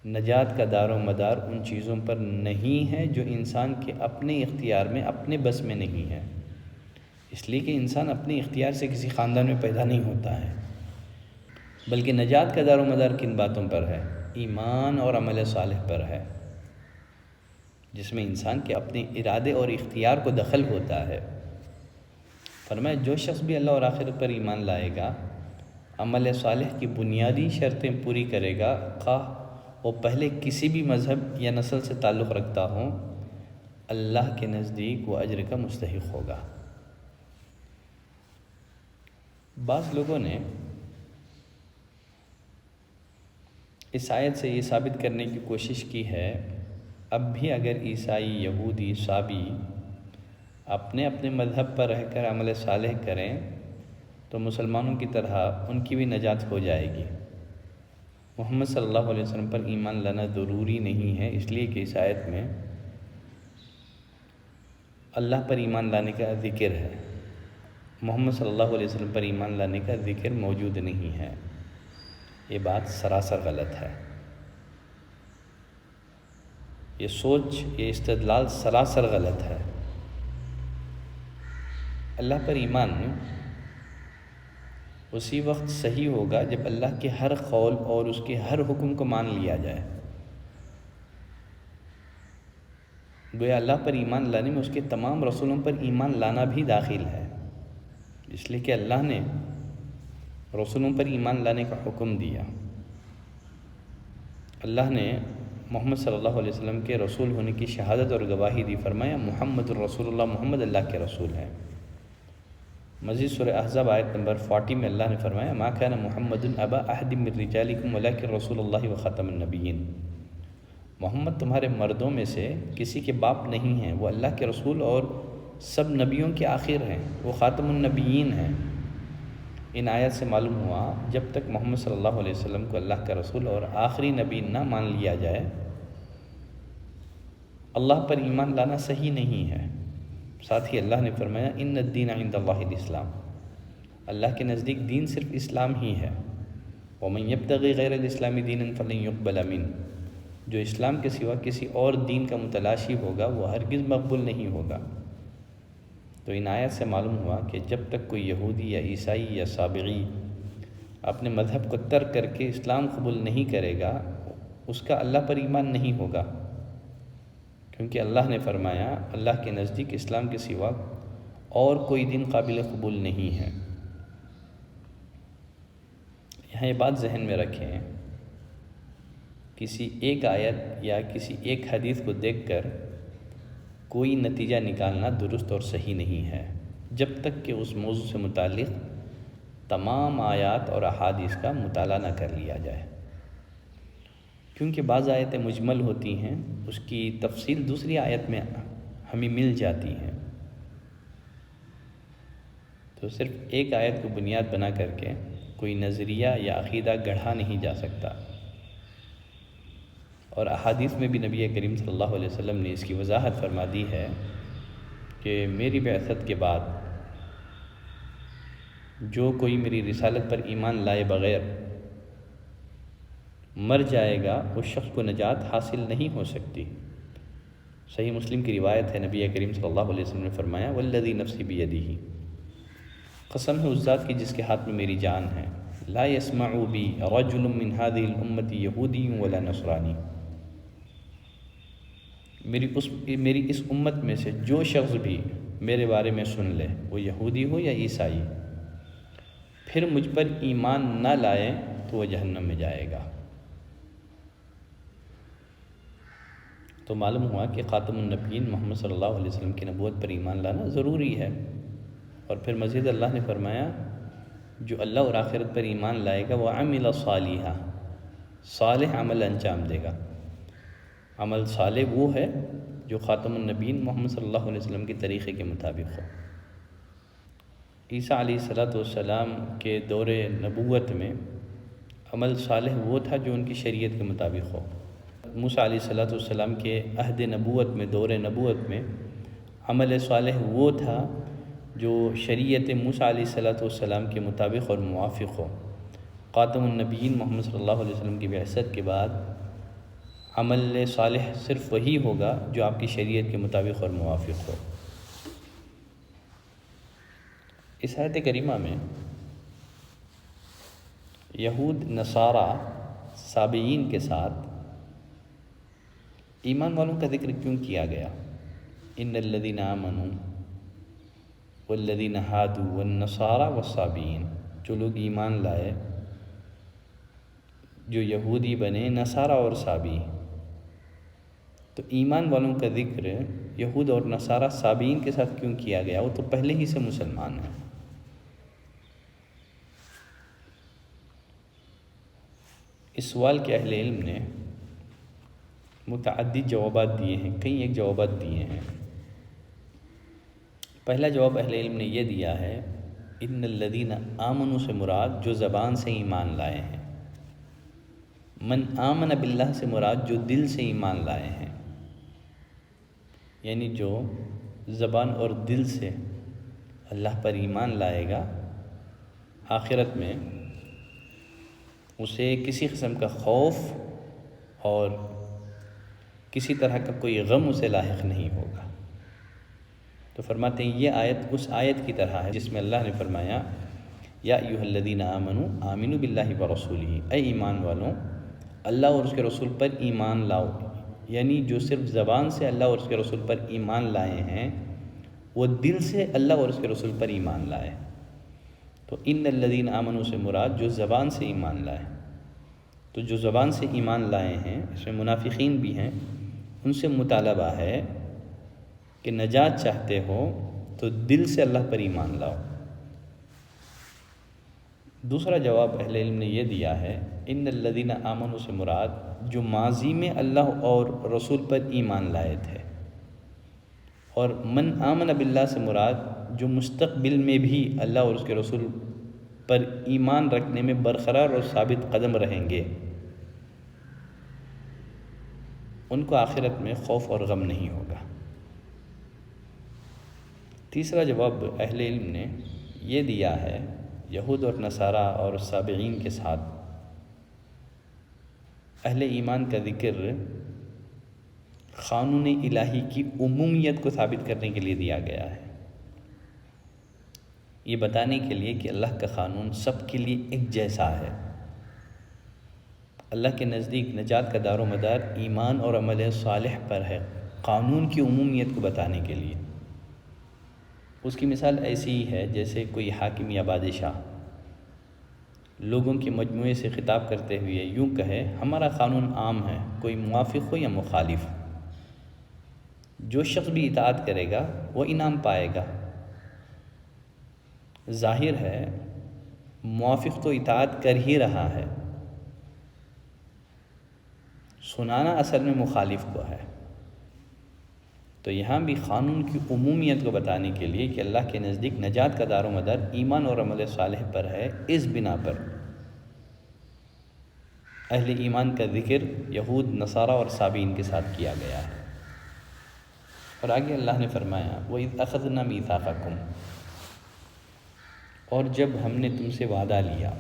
نجات کا دار و مدار ان چیزوں پر نہیں ہے جو انسان کے اپنے اختیار میں، اپنے بس میں نہیں ہے، اس لیے کہ انسان اپنے اختیار سے کسی خاندان میں پیدا نہیں ہوتا ہے، بلکہ نجات کا دار و مدار کن باتوں پر ہے؟ ایمان اور عمل صالح پر ہے، جس میں انسان کے اپنے ارادے اور اختیار کو دخل ہوتا ہے۔ فرمایا جو شخص بھی اللہ اور آخرت پر ایمان لائے گا، عمل صالح کی بنیادی شرطیں پوری کرے گا، خواہ وہ پہلے کسی بھی مذہب یا نسل سے تعلق رکھتا ہوں، اللہ کے نزدیک وہ اجر کا مستحق ہوگا۔ بعض لوگوں نے اس آیت سے یہ ثابت کرنے کی کوشش کی ہے اب بھی اگر عیسائی، یہودی، صابی اپنے اپنے مذہب پر رہ کر عمل صالح کریں تو مسلمانوں کی طرح ان کی بھی نجات ہو جائے گی۔ محمد صلی اللہ علیہ وسلم پر ایمان لانا ضروری نہیں ہے، اس لیے کہ اس آیت میں اللہ پر ایمان لانے کا ذکر ہے، محمد صلی اللہ علیہ وسلم پر ایمان لانے کا ذکر موجود نہیں ہے۔ یہ بات سراسر غلط ہے، یہ سوچ، یہ استدلال سراسر غلط ہے۔ اللہ پر ایمان اسی وقت صحیح ہوگا جب اللہ کے ہر قول اور اس کے ہر حکم کو مان لیا جائے۔ گویا اللہ پر ایمان لانے میں اس کے تمام رسولوں پر ایمان لانا بھی داخل ہے، اس لیے کہ اللہ نے رسولوں پر ایمان لانے کا حکم دیا۔ اللہ نے محمد صلی اللہ علیہ وسلم کے رسول ہونے کی شہادت اور گواہی دی، فرمایا محمد الرسول اللہ، محمد اللہ کے رسول ہیں۔ مزید سورہ احزاب آیت نمبر 40 میں اللہ نے فرمایا ما کان محمد ابا احد من رجالکم ولکن رسول اللہ و خاتم النبیین، محمد تمہارے مردوں میں سے کسی کے باپ نہیں ہیں، وہ اللہ کے رسول اور سب نبیوں کے آخر ہیں، وہ خاتم النبیین ہیں۔ ان آیات سے معلوم ہوا جب تک محمد صلی اللہ علیہ وسلم کو اللہ کا رسول اور آخری نبی نہ مان لیا جائے، اللہ پر ایمان لانا صحیح نہیں ہے۔ ساتھ ہی اللہ نے فرمایا ان الدین عند اللہ الاسلام، اللہ کے نزدیک دین صرف اسلام ہی ہے۔ ومن یبتغی غیر الاسلام دینا فلن یقبل منہ، جو اسلام کے سوا کسی اور دین کا متلاشی ہوگا وہ ہرگز مقبول نہیں ہوگا۔ تو ان آیات سے معلوم ہوا کہ جب تک کوئی یہودی یا عیسائی یا سابعی اپنے مذہب کو ترک کر کے اسلام قبول نہیں کرے گا، اس کا اللہ پر ایمان نہیں ہوگا، کیونکہ اللہ نے فرمایا اللہ کے نزدیک اسلام کے سوا اور کوئی دین قابل قبول نہیں ہے۔ یہاں یہ بات ذہن میں رکھیں، کسی ایک آیت یا کسی ایک حدیث کو دیکھ کر کوئی نتیجہ نکالنا درست اور صحیح نہیں ہے، جب تک کہ اس موضوع سے متعلق تمام آیات اور احادیث کا مطالعہ نہ کر لیا جائے، کیونکہ بعض آیتیں مجمل ہوتی ہیں، اس کی تفصیل دوسری آیت میں ہمیں مل جاتی ہیں، تو صرف ایک آیت کو بنیاد بنا کر کے کوئی نظریہ یا عقیدہ گڑھا نہیں جا سکتا۔ اور احادیث میں بھی نبی کریم صلی اللہ علیہ وسلم نے اس کی وضاحت فرما دی ہے کہ میری بعثت کے بعد جو کوئی میری رسالت پر ایمان لائے بغیر مر جائے گا، اس شخص کو نجات حاصل نہیں ہو سکتی۔ صحیح مسلم کی روایت ہے، نبی کریم صلی اللہ علیہ وسلم نے فرمایا والذی نفسی بیدہ، قسم ہے اس ذات کی جس کے ہاتھ میں میری جان ہے، لا یسمع بی رجل من هذه الامة یہودی ولا نصرانی، میری اس امت میں سے جو شخص بھی میرے بارے میں سن لے، وہ یہودی ہو یا عیسائی، پھر مجھ پر ایمان نہ لائے تو وہ جہنم میں جائے گا۔ تو معلوم ہوا کہ خاتم النبیین محمد صلی اللہ علیہ وسلم کی نبوت پر ایمان لانا ضروری ہے۔ اور پھر مزید اللہ نے فرمایا جو اللہ اور آخرت پر ایمان لائے گا وہ عمل صالحا، صالح عمل انجام دے گا۔ عمل صالح وہ ہے جو خاتم النبیین محمد صلی اللہ علیہ وسلم کے طریقے کے مطابق ہو۔ عیسیٰ علیہ السلام کے دور نبوت میں عمل صالح وہ تھا جو ان کی شریعت کے مطابق ہو۔ موسیٰ علیہ السلام کے عہد نبوت میں، دور نبوت میں عمل صالح وہ تھا جو شریعت موسیٰ علیہ السلام کے مطابق اور موافق ہو۔ خاتم النبیین محمد صلی اللہ علیہ وسلم کی بعثت کے بعد عمل صالح صرف وہی ہوگا جو آپ کی شریعت کے مطابق اور موافق ہو۔ اس آیت کریمہ میں یہود، نصارہ، سابعین کے ساتھ ایمان والوں کا ذکر کیوں کیا گیا؟ ان الذین آمنوا والذین ہادوا والنصارى والصابئین، جو لوگ ایمان لائے، جو یہودی بنے، نصارہ اور صابئی۔ تو ایمان والوں کا ذکر یہود اور نصارہ، صابئین کے ساتھ کیوں کیا گیا؟ وہ تو پہلے ہی سے مسلمان ہیں۔ اس سوال کے اہل علم نے متعدد جوابات دیے ہیں، کئی ایک جوابات دیے ہیں۔ پہلا جواب اہل علم نے یہ دیا ہے ان الذین آمنوا سے مراد جو زبان سے ایمان لائے ہیں، من آمن باللہ سے مراد جو دل سے ایمان لائے ہیں، یعنی جو زبان اور دل سے اللہ پر ایمان لائے گا، آخرت میں اسے کسی قسم کا خوف اور کسی طرح کا کوئی غم اسے لاحق نہیں ہوگا۔ تو فرماتے ہیں یہ آیت اس آیت کی طرح ہے جس میں اللہ نے فرمایا یا ایھا الذین آمنوا آمنوا باللہ ورسولہ، اے ایمان والوں اللہ اور اس کے رسول پر ایمان لاؤ، یعنی جو صرف زبان سے اللہ اور اس کے رسول پر ایمان لائے ہیں وہ دل سے اللہ اور اس کے رسول پر ایمان لائے۔ تو ان الذین آمنوا سے مراد جو زبان سے ایمان لائے، تو جو زبان سے ایمان لائے ہیں اس میں منافقین بھی ہیں، ان سے مطالبہ ہے کہ نجات چاہتے ہو تو دل سے اللہ پر ایمان لاؤ۔ دوسرا جواب اہل علم نے یہ دیا ہے ان الذین آمنوا سے مراد جو ماضی میں اللہ اور رسول پر ایمان لائے تھے، اور من آمن باللہ سے مراد جو مستقبل میں بھی اللہ اور اس کے رسول پر ایمان رکھنے میں برقرار اور ثابت قدم رہیں گے، ان کو آخرت میں خوف اور غم نہیں ہوگا۔ تیسرا جواب اہل علم نے یہ دیا ہے یہود اور نصارہ اور سابعین کے ساتھ اہل ایمان کا ذکر قانون الہی کی عمومیت کو ثابت کرنے کے لیے دیا گیا ہے۔ یہ بتانے کے لیے کہ اللہ کا قانون سب کے لیے ایک جیسا ہے۔ اللہ کے نزدیک نجات کا دار و مدار ایمان اور عمل صالح پر ہے، قانون کی عمومیت کو بتانے کے لیے۔ اس کی مثال ایسی ہی ہے جیسے کوئی حاکم یا بادشاہ لوگوں کے مجموعے سے خطاب کرتے ہوئے یوں کہے، ہمارا قانون عام ہے، کوئی موافق ہو یا مخالف، جو شخص بھی اطاعت کرے گا وہ انعام پائے گا۔ ظاہر ہے موافق تو اطاعت کر ہی رہا ہے، سنانا اصل میں مخالف کو ہے۔ تو یہاں بھی قانون کی عمومیت کو بتانے کے لیے کہ اللہ کے نزدیک نجات کا دار و مدار ایمان اور عمل صالح پر ہے، اس بنا پر اہل ایمان کا ذکر یہود، نصارہ اور صابئین کے ساتھ کیا گیا ہے۔ اور آگے اللہ نے فرمایا وَإِذْ أَخَذْنَا مِيثَاقَكُمْ، اور جب ہم نے تم سے وعدہ لیا،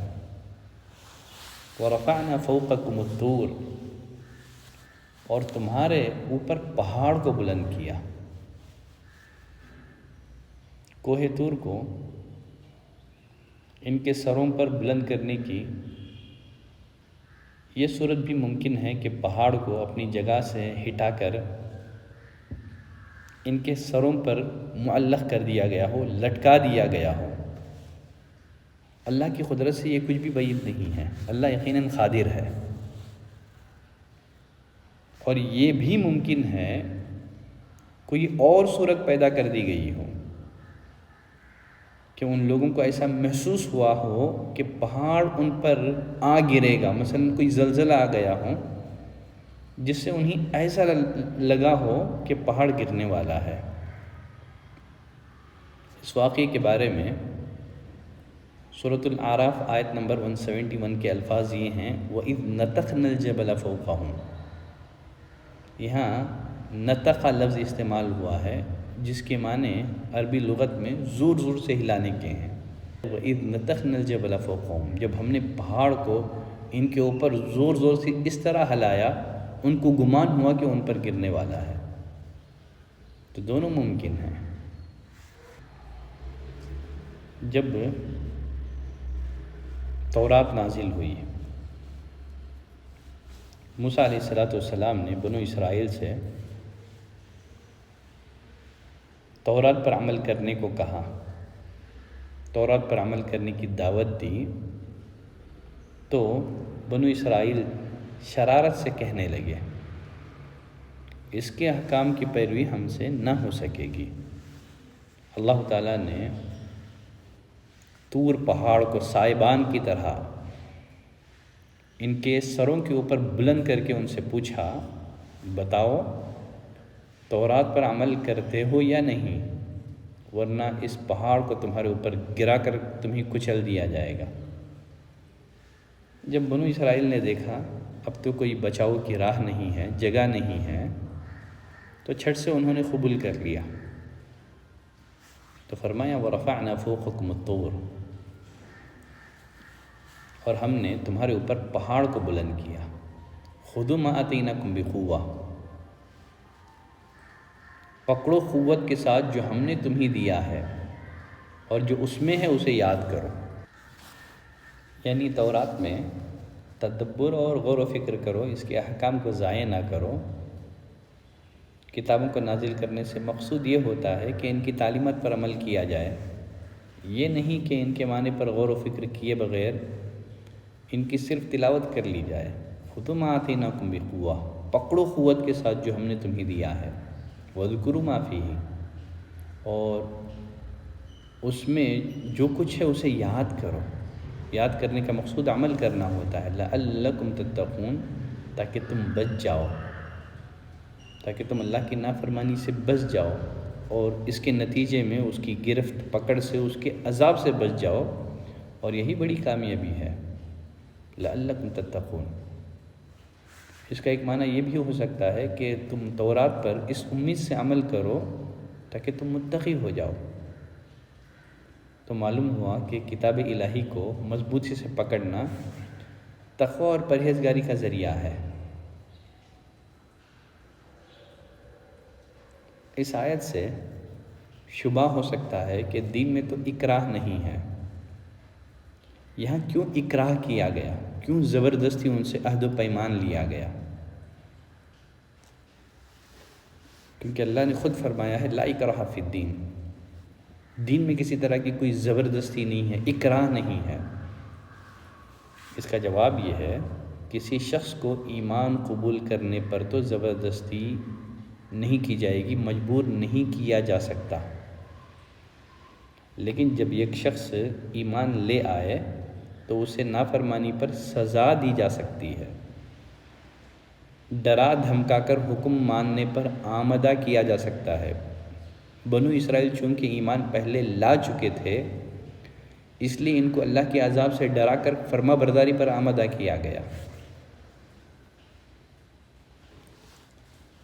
وَرَفَعْنَا فَوْقَكُمُ الطُّورَ، اور تمہارے اوپر پہاڑ کو بلند کیا۔ کوہ طور کو ان کے سروں پر بلند کرنے کی یہ صورت بھی ممکن ہے کہ پہاڑ کو اپنی جگہ سے ہٹا کر ان کے سروں پر معلق کر دیا گیا ہو، لٹکا دیا گیا ہو۔ اللہ کی قدرت سے یہ کچھ بھی بعید نہیں ہے، اللہ یقیناً قادر ہے۔ اور یہ بھی ممکن ہے کوئی اور صورت پیدا کر دی گئی ہو کہ ان لوگوں کو ایسا محسوس ہوا ہو کہ پہاڑ ان پر آ گرے گا، مثلا کوئی زلزلہ آ گیا ہو جس سے انہیں ایسا لگا ہو کہ پہاڑ گرنے والا ہے۔ اس واقعے کے بارے میں سورۃ الاعراف آیت نمبر 171 کے الفاظ یہ ہیں وَإِذْ نَتَقْنَا الْجَبَلَ فَوْقَهُمْ۔ یہاں نتقہ لفظ استعمال ہوا ہے جس کے معنی عربی لغت میں زور زور سے ہلانے کے ہیں۔ وَإِذْ نَتَقْنَا الْجَبَلَ فَوْقَهُمْ، جب ہم نے پہاڑ کو ان کے اوپر زور زور سے اس طرح ہلایا ان کو گمان ہوا کہ ان پر گرنے والا ہے۔ تو دونوں ممکن ہیں۔ جب تورات نازل ہوئی، موسیٰ علیہ السلام نے بنو اسرائیل سے تورات پر عمل کرنے کو کہا، تورات پر عمل کرنے کی دعوت دی، تو بنو اسرائیل شرارت سے کہنے لگے اس کے احکام کی پیروی ہم سے نہ ہو سکے گی۔ اللہ تعالیٰ نے طور پہاڑ کو سائبان کی طرح ان کے سروں کے اوپر بلند کر کے ان سے پوچھا، بتاؤ تورات پر عمل کرتے ہو یا نہیں، ورنہ اس پہاڑ کو تمہارے اوپر گرا کر تمہیں کچل دیا جائے گا۔ جب بنو اسرائیل نے دیکھا اب تو کوئی بچاؤ کی راہ نہیں ہے، جگہ نہیں ہے، تو چھٹ سے انہوں نے قبول کر لیا۔ تو فرمایا وَرَفَعْنَا فَوْقَكُمُ الطُّورَ، اور ہم نے تمہارے اوپر پہاڑ کو بلند کیا۔ خُذُوا مَا آتَيْنَاكُمْ بِقُوَّةٍ، پکڑو قوت کے ساتھ جو ہم نے تمہیں دیا ہے، اور جو اس میں ہے اسے یاد کرو۔ یعنی تورات میں تدبر اور غور و فکر کرو، اس کے احکام کو ضائع نہ کرو۔ کتابوں کو نازل کرنے سے مقصود یہ ہوتا ہے کہ ان کی تعلیمات پر عمل کیا جائے، یہ نہیں کہ ان کے معنی پر غور و فکر کیے بغیر ان کی صرف تلاوت کر لی جائے۔ خُذُوا مَا آتَيْنَاكُمْ بِقُوَّةٍ، پکڑو قوت کے ساتھ جو ہم نے تمہیں دیا ہے۔ وَاذْكُرُوا مَا فِيهِ، اور اس میں جو کچھ ہے اسے یاد کرو۔ یاد کرنے کا مقصود عمل کرنا ہوتا ہے، لَعَلَّكُمْ تَتَّقُونَ، تاکہ تم بچ جاؤ، تاکہ تم اللہ کی نافرمانی سے بچ جاؤ اور اس کے نتیجے میں اس کی گرفت پکڑ سے، اس کے عذاب سے بچ جاؤ، اور یہی بڑی کامیابی ہے۔ لَعَلَّكُمْ تَتَّقُونَ، اس کا ایک معنی یہ بھی ہو سکتا ہے کہ تم تورات پر اس امید سے عمل کرو تاکہ تم متقی ہو جاؤ۔ تو معلوم ہوا کہ کتاب الہی کو مضبوطی سے پکڑنا تقوی اور پرہیزگاری کا ذریعہ ہے۔ اس آیت سے شبہ ہو سکتا ہے کہ دین میں تو اکراہ نہیں ہے، یہاں کیوں اکراہ کیا گیا، کیوں زبردستی ان سے عہد و پیمان لیا گیا؟ کیونکہ اللہ نے خود فرمایا ہے لا اکراہ فی الدین، دین میں کسی طرح کی کوئی زبردستی نہیں ہے، اکراہ نہیں ہے۔ اس کا جواب یہ ہے کسی شخص کو ایمان قبول کرنے پر تو زبردستی نہیں کی جائے گی، مجبور نہیں کیا جا سکتا، لیکن جب ایک شخص ایمان لے آئے تو اسے نافرمانی پر سزا دی جا سکتی ہے، ڈرا دھمکا کر حکم ماننے پر آمادہ کیا جا سکتا ہے۔ بنو اسرائیل چونکہ ایمان پہلے لا چکے تھے، اس لیے ان کو اللہ کے عذاب سے ڈرا کر فرما برداری پر آمادہ کیا گیا۔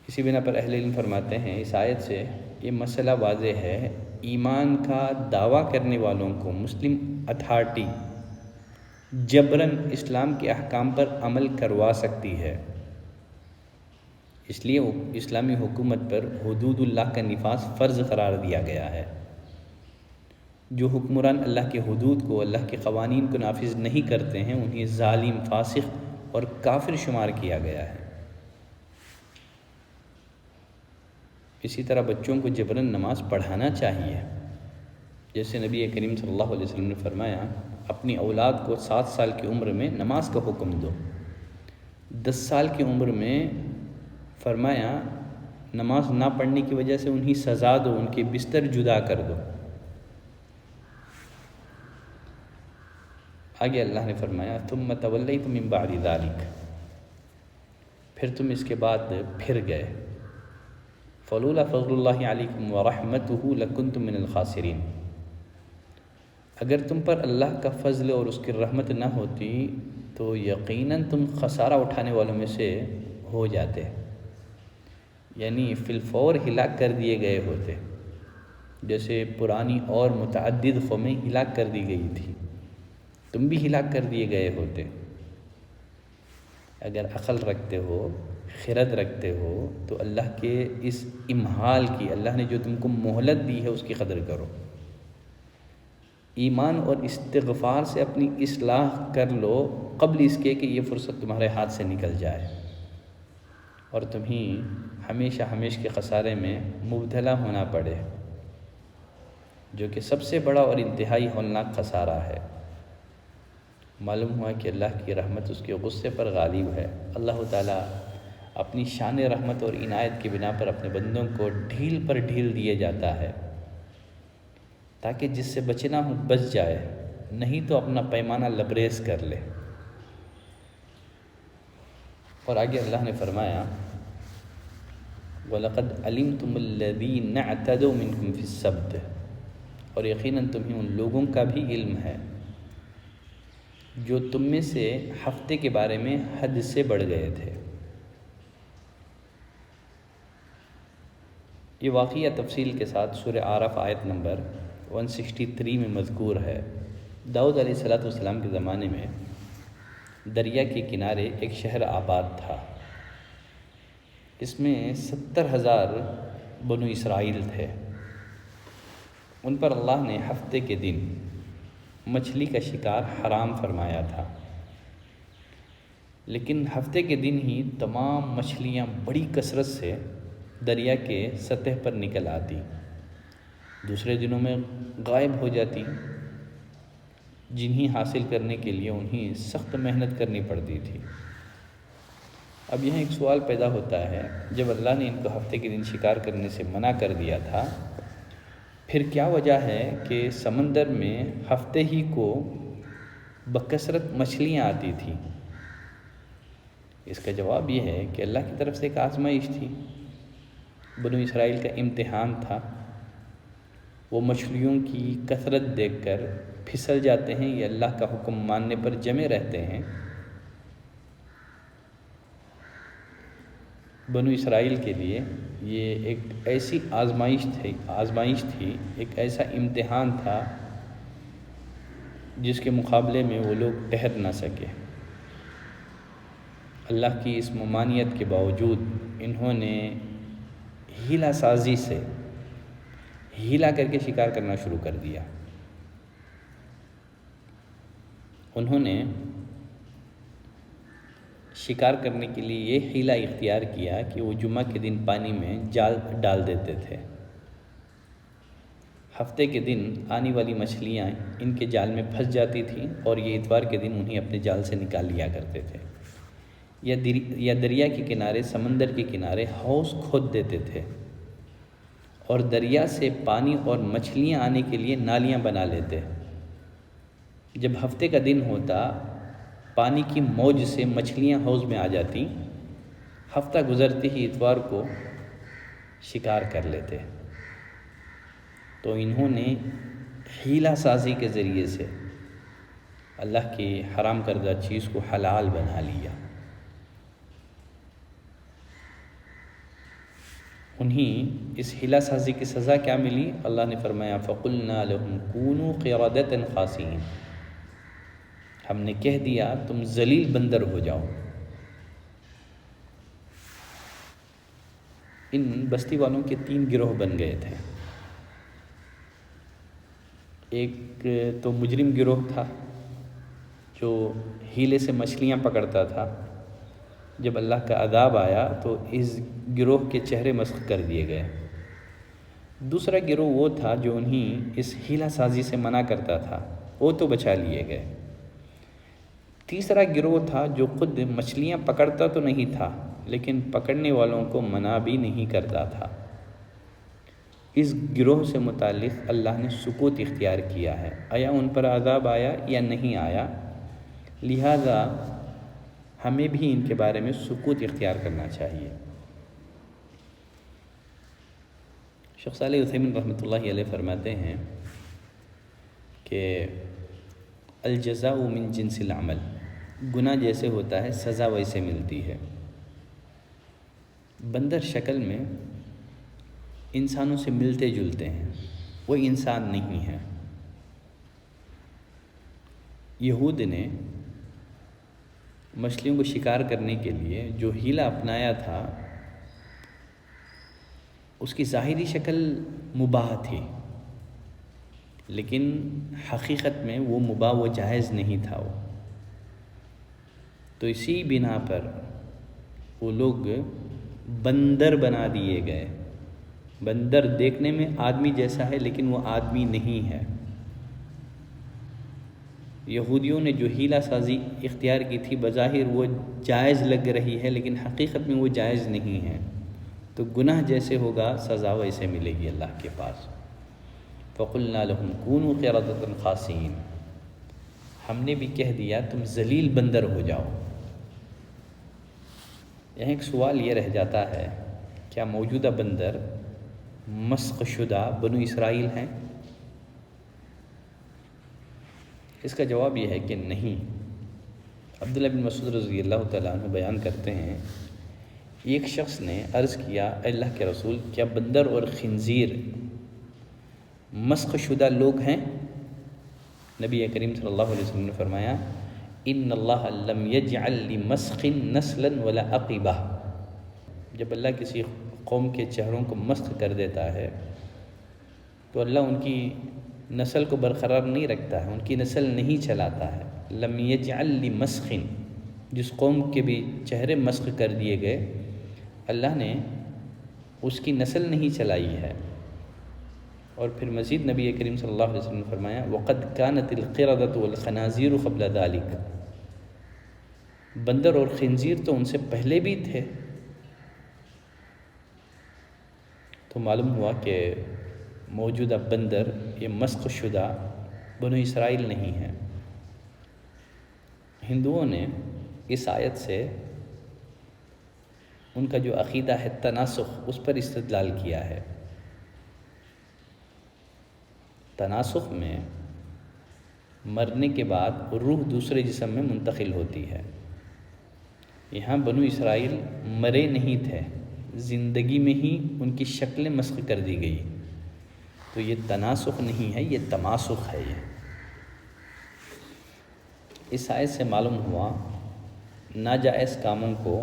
اسی بنا پر اہل علم فرماتے ہیں اس آیت سے یہ مسئلہ واضح ہے، ایمان کا دعویٰ کرنے والوں کو مسلم اتھارٹی جبراً اسلام کے احکام پر عمل کروا سکتی ہے، اس لیے اسلامی حکومت پر حدود اللہ کا نفاذ فرض قرار دیا گیا ہے۔ جو حکمران اللہ کے حدود کو، اللہ کے قوانین کو نافذ نہیں کرتے ہیں، انہیں ظالم، فاسق اور کافر شمار کیا گیا ہے۔ اسی طرح بچوں کو جبراً نماز پڑھانا چاہیے، جیسے نبی کریم صلی اللہ علیہ وسلم نے فرمایا اپنی اولاد کو 7 سال کی عمر میں نماز کا حکم دو، 10 سال کی عمر میں فرمایا نماز نہ پڑھنے کی وجہ سے انہیں سزا دو، ان کے بستر جدا کر دو۔ آگے اللہ نے فرمایا ثم تولیتم من بعد ذلک، پھر تم اس کے بعد پھر گئے، فلولا فضل اللہ علیکم ورحمتہ لکنتم من الخاسرین، اگر تم پر اللہ کا فضل اور اس کی رحمت نہ ہوتی تو یقیناً تم خسارہ اٹھانے والوں میں سے ہو جاتے، یعنی فی الفور ہلاک کر دیے گئے ہوتے، جیسے پرانی اور متعدد قومیں ہلاک کر دی گئی تھی، تم بھی ہلاک کر دیے گئے ہوتے۔ اگر عقل رکھتے ہو، خرد رکھتے ہو تو اللہ کے اس امہال کی، اللہ نے جو تم کو مہلت دی ہے اس کی قدر کرو، ایمان اور استغفار سے اپنی اصلاح کر لو قبل اس کے کہ یہ فرصت تمہارے ہاتھ سے نکل جائے اور تمہیں ہمیشہ ہمیشہ کے خسارے میں مبتلا ہونا پڑے، جو کہ سب سے بڑا اور انتہائی ہولناک خسارہ ہے۔ معلوم ہوا کہ اللہ کی رحمت اس کے غصے پر غالب ہے۔ اللہ تعالیٰ اپنی شان رحمت اور عنایت کی بنا پر اپنے بندوں کو ڈھیل پر ڈھیل دیے جاتا ہے تاکہ جس سے بچنا ہو بچ جائے، نہیں تو اپنا پیمانہ لبریز کر لے۔ اور آگے اللہ نے فرمایا وَلَقَدْ عَلِمْتُمُ الَّذِينَ اعْتَدَوْا مِنْكُمْ فِي السَّبْتِ، اور یقیناً تمہیں ان لوگوں کا بھی علم ہے جو تم میں سے ہفتے کے بارے میں حد سے بڑھ گئے تھے۔ یہ واقعہ تفصیل کے ساتھ سورہ اعراف آیت نمبر 163 میں مذکور ہے۔ داؤد علیہ السلام کے زمانے میں دریا کے کنارے ایک شہر آباد تھا، اس میں 70,000 بنو اسرائیل تھے۔ ان پر اللہ نے ہفتے کے دن مچھلی کا شکار حرام فرمایا تھا، لیکن ہفتے کے دن ہی تمام مچھلیاں بڑی کثرت سے دریا کے سطح پر نکل آتی، دوسرے دنوں میں غائب ہو جاتی، جنہیں حاصل کرنے کے لیے انہیں سخت محنت کرنی پڑتی تھی۔ اب یہاں ایک سوال پیدا ہوتا ہے، جب اللہ نے ان کو ہفتے کے دن شکار کرنے سے منع کر دیا تھا، پھر کیا وجہ ہے کہ سمندر میں ہفتے ہی کو بکثرت مچھلیاں آتی تھیں؟ اس کا جواب یہ ہے کہ اللہ کی طرف سے ایک آزمائش تھی، بنو اسرائیل کا امتحان تھا۔ وہ مچھلیوں کی کثرت دیکھ کر پھسل جاتے ہیں یا اللہ کا حکم ماننے پر جمے رہتے ہیں۔ بنو اسرائیل کے لیے یہ ایک ایسی آزمائش تھی، ایک ایسا امتحان تھا جس کے مقابلے میں وہ لوگ ٹھہر نہ سکے۔ اللہ کی اس ممانعت کے باوجود انہوں نے ہیلا سازی سے، ہیلا کر کے شکار کرنا شروع کر دیا۔ انہوں نے شکار کرنے کے لیے یہ حیلہ اختیار کیا کہ وہ جمعہ کے دن پانی میں جال ڈال دیتے تھے۔ ہفتے کے دن آنے والی مچھلیاں ان کے جال میں پھنس جاتی تھیں اور یہ اتوار کے دن انہیں اپنے جال سے نکال لیا کرتے تھے، یا دریا کے کنارے، سمندر کے کنارے حوض کھود دیتے تھے اور دریا سے پانی اور مچھلیاں آنے کے لیے نالیاں بنا لیتے۔ جب ہفتے کا دن ہوتا، پانی کی موج سے مچھلیاں حوض میں آ جاتی، ہفتہ گزرتے ہی اتوار کو شکار کر لیتے۔ تو انہوں نے حیلہ سازی کے ذریعے سے اللہ کی حرام کردہ چیز کو حلال بنا لیا۔ انہیں اس حیلہ سازی کی سزا کیا ملی؟ اللہ نے فرمایا فَقُلْنَا لَهُمْ كُونُوا قِرَدَةً خَاسِئِينَ، ہم نے کہہ دیا تم ذلیل بندر ہو جاؤ۔ ان بستی والوں کے 3 گروہ بن گئے تھے۔ ایک تو مجرم گروہ تھا جو ہیلے سے مچھلیاں پکڑتا تھا، جب اللہ کا عذاب آیا تو اس گروہ کے چہرے مسخ کر دیے گئے۔ دوسرا گروہ وہ تھا جو انہیں اس حیلہ سازی سے منع کرتا تھا، وہ تو بچا لیے گئے۔ تیسرا گروہ تھا جو خود مچھلیاں پکڑتا تو نہیں تھا لیکن پکڑنے والوں کو منع بھی نہیں کرتا تھا۔ اس گروہ سے متعلق اللہ نے سکوت اختیار کیا ہے، آیا ان پر عذاب آیا یا نہیں آیا، لہذا ہمیں بھی ان کے بارے میں سکوت اختیار کرنا چاہیے۔ شیخ صالح عثیمین رحمۃ اللہ علیہ فرماتے ہیں کہ الجزاء من جنس العمل، گناہ جیسے ہوتا ہے سزا ویسے ملتی ہے۔ بندر شکل میں انسانوں سے ملتے جلتے ہیں، وہ انسان نہیں ہے۔ یہود نے مچھلیوں کو شکار کرنے کے لیے جو حیلہ اپنایا تھا، اس کی ظاہری شکل مباح تھی، لیکن حقیقت میں وہ مباح و جائز نہیں تھا۔ تو اسی بنا پر وہ لوگ بندر بنا دیے گئے۔ بندر دیکھنے میں آدمی جیسا ہے لیکن وہ آدمی نہیں ہے۔ یہودیوں نے جو حیلہ سازی اختیار کی تھی بظاہر وہ جائز لگ رہی ہے لیکن حقیقت میں وہ جائز نہیں ہے، تو گناہ جیسے ہوگا سزا ویسے ملے گی اللہ کے پاس۔ فَقُلْنَا لَهُمْ كُونُوا قِرَدَةً خَاسِئِينَ، ہم نے بھی کہہ دیا تم ذلیل بندر ہو جاؤ۔ یہاں ایک سوال یہ رہ جاتا ہے، کیا موجودہ بندر مسخ شدہ بنو اسرائیل ہیں؟ اس کا جواب یہ ہے کہ نہیں۔ عبداللہ بن مسعود رضی اللہ تعالیٰ عنہ بیان کرتے ہیں، ایک شخص نے عرض کیا اے اللہ کے رسول، کیا بندر اور خنزیر مسخ شدہ لوگ ہیں؟ نبی کریم صلی اللہ علیہ وسلم نے فرمایا ان اللہ لم یجعل لمسخ نسلا ولا عقبہ، جب اللہ کسی قوم کے چہروں کو مسخ کر دیتا ہے تو اللہ ان کی نسل کو برقرار نہیں رکھتا ہے، ان کی نسل نہیں چلاتا ہے۔ لم یجعل لمسخ، جس قوم کے بھی چہرے مسخ کر دیے گئے اللہ نے اس کی نسل نہیں چلائی ہے۔ اور پھر مزید نبی کریم صلی اللہ علیہ وسلم نے فرمایا وَقَدْ كَانَتِ الْقِرَدَةُ وَالْخَنَازِيرُ قَبْلَ ذَلِكَ، بندر اور خنزیر تو ان سے پہلے بھی تھے۔ تو معلوم ہوا کہ موجودہ بندر یہ مسخ شدہ بنو اسرائیل نہیں ہے۔ ہندوؤں نے اس آیت سے ان کا جو عقیدہ ہے تناسخ، اس پر استدلال کیا ہے۔ تناسخ میں مرنے کے بعد روح دوسرے جسم میں منتقل ہوتی ہے۔ یہاں بنو اسرائیل مرے نہیں تھے، زندگی میں ہی ان کی شکلیں مسخ کر دی گئی، تو یہ تناسخ نہیں ہے، یہ تماسخ ہے۔ یہ اس آیت سے معلوم ہوا ناجائز کاموں کو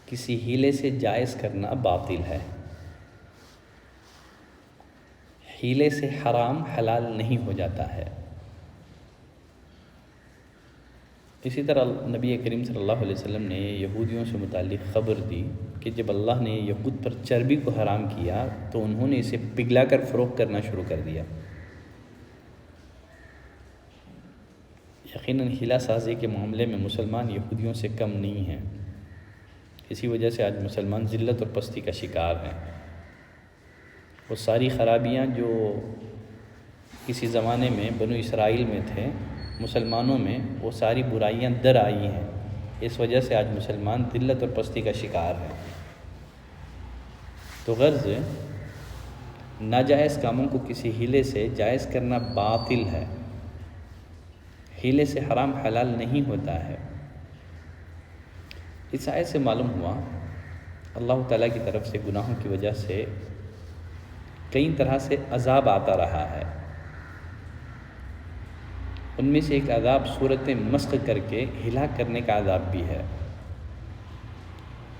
کسی حیلے سے جائز کرنا باطل ہے۔ حیلے سے حرام حلال نہیں ہو جاتا ہے۔ اسی طرح نبی کریم صلی اللہ علیہ وسلم نے یہودیوں سے متعلق خبر دی کہ جب اللہ نے یہود پر چربی کو حرام کیا تو انہوں نے اسے پگھلا کر فروخت کرنا شروع کر دیا۔ یقیناً حیلہ سازی کے معاملے میں مسلمان یہودیوں سے کم نہیں ہیں۔ اسی وجہ سے آج مسلمان ذلت اور پستی کا شکار ہیں۔ وہ ساری خرابیاں جو کسی زمانے میں بنو اسرائیل میں تھے، مسلمانوں میں وہ ساری برائیاں در آئی ہیں۔ اس وجہ سے آج مسلمان ذلت اور پستی کا شکار ہیں۔ تو غرض ناجائز کاموں کو کسی حیلے سے جائز کرنا باطل ہے۔ حیلے سے حرام حلال نہیں ہوتا ہے۔ اس آیت سے معلوم ہوا اللہ تعالیٰ کی طرف سے گناہوں کی وجہ سے کئی طرح سے عذاب آتا رہا ہے۔ ان میں سے ایک عذاب صورت مسخ کر کے ہلاک کرنے کا عذاب بھی ہے۔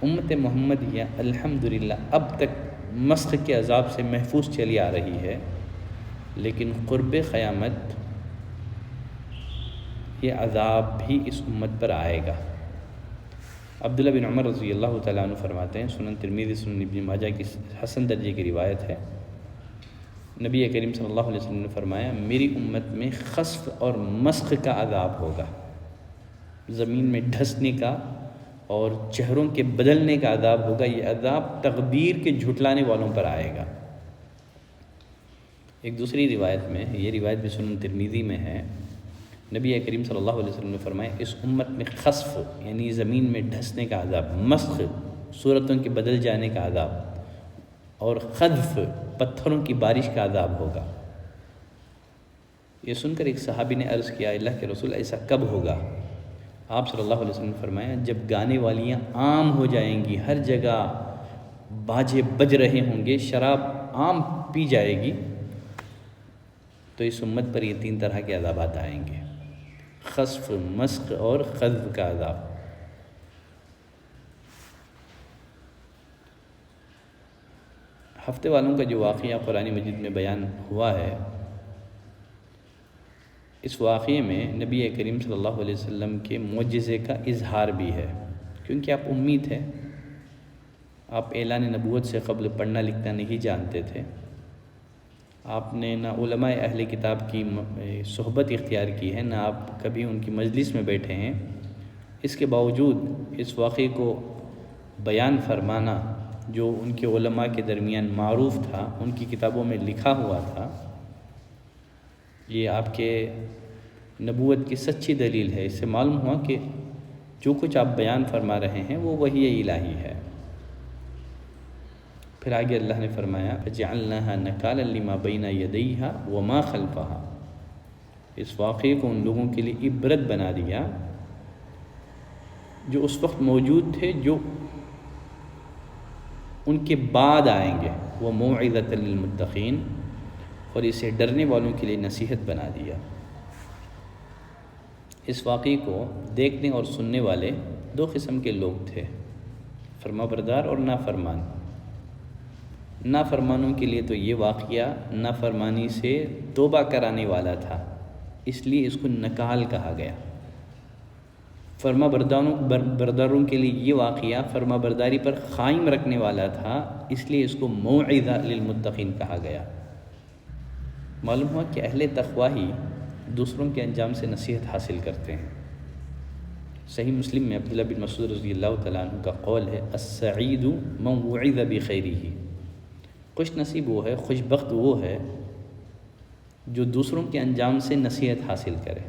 امت محمدیہ الحمدللہ اب تک مسخ کے عذاب سے محفوظ چلی آ رہی ہے، لیکن قرب قیامت یہ عذاب بھی اس امت پر آئے گا۔ عبداللہ بن عمر رضی اللہ تعالیٰ عنہ فرماتے ہیں، سنن ترمذی، سنن ابن ماجہ کی حسن درجے کی روایت ہے، نبی کریم صلی اللہ علیہ وسلم نے فرمایا میری امت میں خسف اور مسخ کا عذاب ہوگا، زمین میں ڈھسنے کا اور چہروں کے بدلنے کا عذاب ہوگا۔ یہ عذاب تقدیر کے جھٹلانے والوں پر آئے گا۔ ایک دوسری روایت میں، یہ روایت بھی سنن ترمذی میں ہے، نبی کریم صلی اللہ علیہ وسلم نے فرمایا اس امت میں خسف یعنی زمین میں ڈھسنے کا عذاب، مسخ صورتوں کے بدل جانے کا عذاب، اور خذف پتھروں کی بارش کا عذاب ہوگا۔ یہ سن کر ایک صحابی نے عرض کیا اللہ کے رسول ایسا کب ہوگا؟ آپ صلی اللہ علیہ وسلم نے فرمایا جب گانے والیاں عام ہو جائیں گی، ہر جگہ باجے بج رہے ہوں گے، شراب عام پی جائے گی، تو اس امت پر یہ تین طرح کے عذابات آئیں گے، خسف، مسخ اور خذف کا عذاب۔ ہفتے والوں کا جو واقعہ قرآن مجید میں بیان ہوا ہے، اس واقعے میں نبی کریم صلی اللہ علیہ وسلم کے معجزے کا اظہار بھی ہے، کیونکہ آپ امی تھے، آپ اعلان نبوت سے قبل پڑھنا لکھنا نہیں جانتے تھے، آپ نے نہ علماء اہل کتاب کی صحبت اختیار کی ہے، نہ آپ کبھی ان کی مجلس میں بیٹھے ہیں۔ اس کے باوجود اس واقعے کو بیان فرمانا جو ان کے علماء کے درمیان معروف تھا، ان کی کتابوں میں لکھا ہوا تھا، یہ آپ کے نبوت کی سچی دلیل ہے۔ اس سے معلوم ہوا کہ جو کچھ آپ بیان فرما رہے ہیں وہ وحی الہی ہے۔ پھر آگے اللہ نے فرمایا فَجَعَلْنَاهَا نَكَالًا لِمَا بَيْنَ يَدَيْهَا وَمَا خَلْفَهَا، اس واقعے کو ان لوگوں کے لیے عبرت بنا دیا جو اس وقت موجود تھے، جو ان کے بعد آئیں گے، وَمَوْعِظَةً لِلْمُتَّقِينَ، اور اسے ڈرنے والوں کے لیے نصیحت بنا دیا۔ اس واقعے کو دیکھنے اور سننے والے دو قسم کے لوگ تھے، فرما بردار اور نافرمان۔ نافرمانوں کے لیے تو یہ واقعہ نافرمانی سے توبہ کرانے والا تھا، اس لیے اس کو نکال کہا گیا۔ فرما برداروں کے لیے یہ واقعہ فرما برداری پر قائم رکھنے والا تھا، اس لیے اس کو موعظہ للمتقین کہا گیا۔ معلوم ہوا کہ اہل تقویٰ ہی دوسروں کے انجام سے نصیحت حاصل کرتے ہیں۔ صحیح مسلم میں عبداللہ بن مسعود رضی اللہ تعالیٰ عنہ کا قول ہے السعید من وعظ بخیرہ، خوش نصیب وہ ہے، خوش بخت وہ ہے جو دوسروں کے انجام سے نصیحت حاصل کرے۔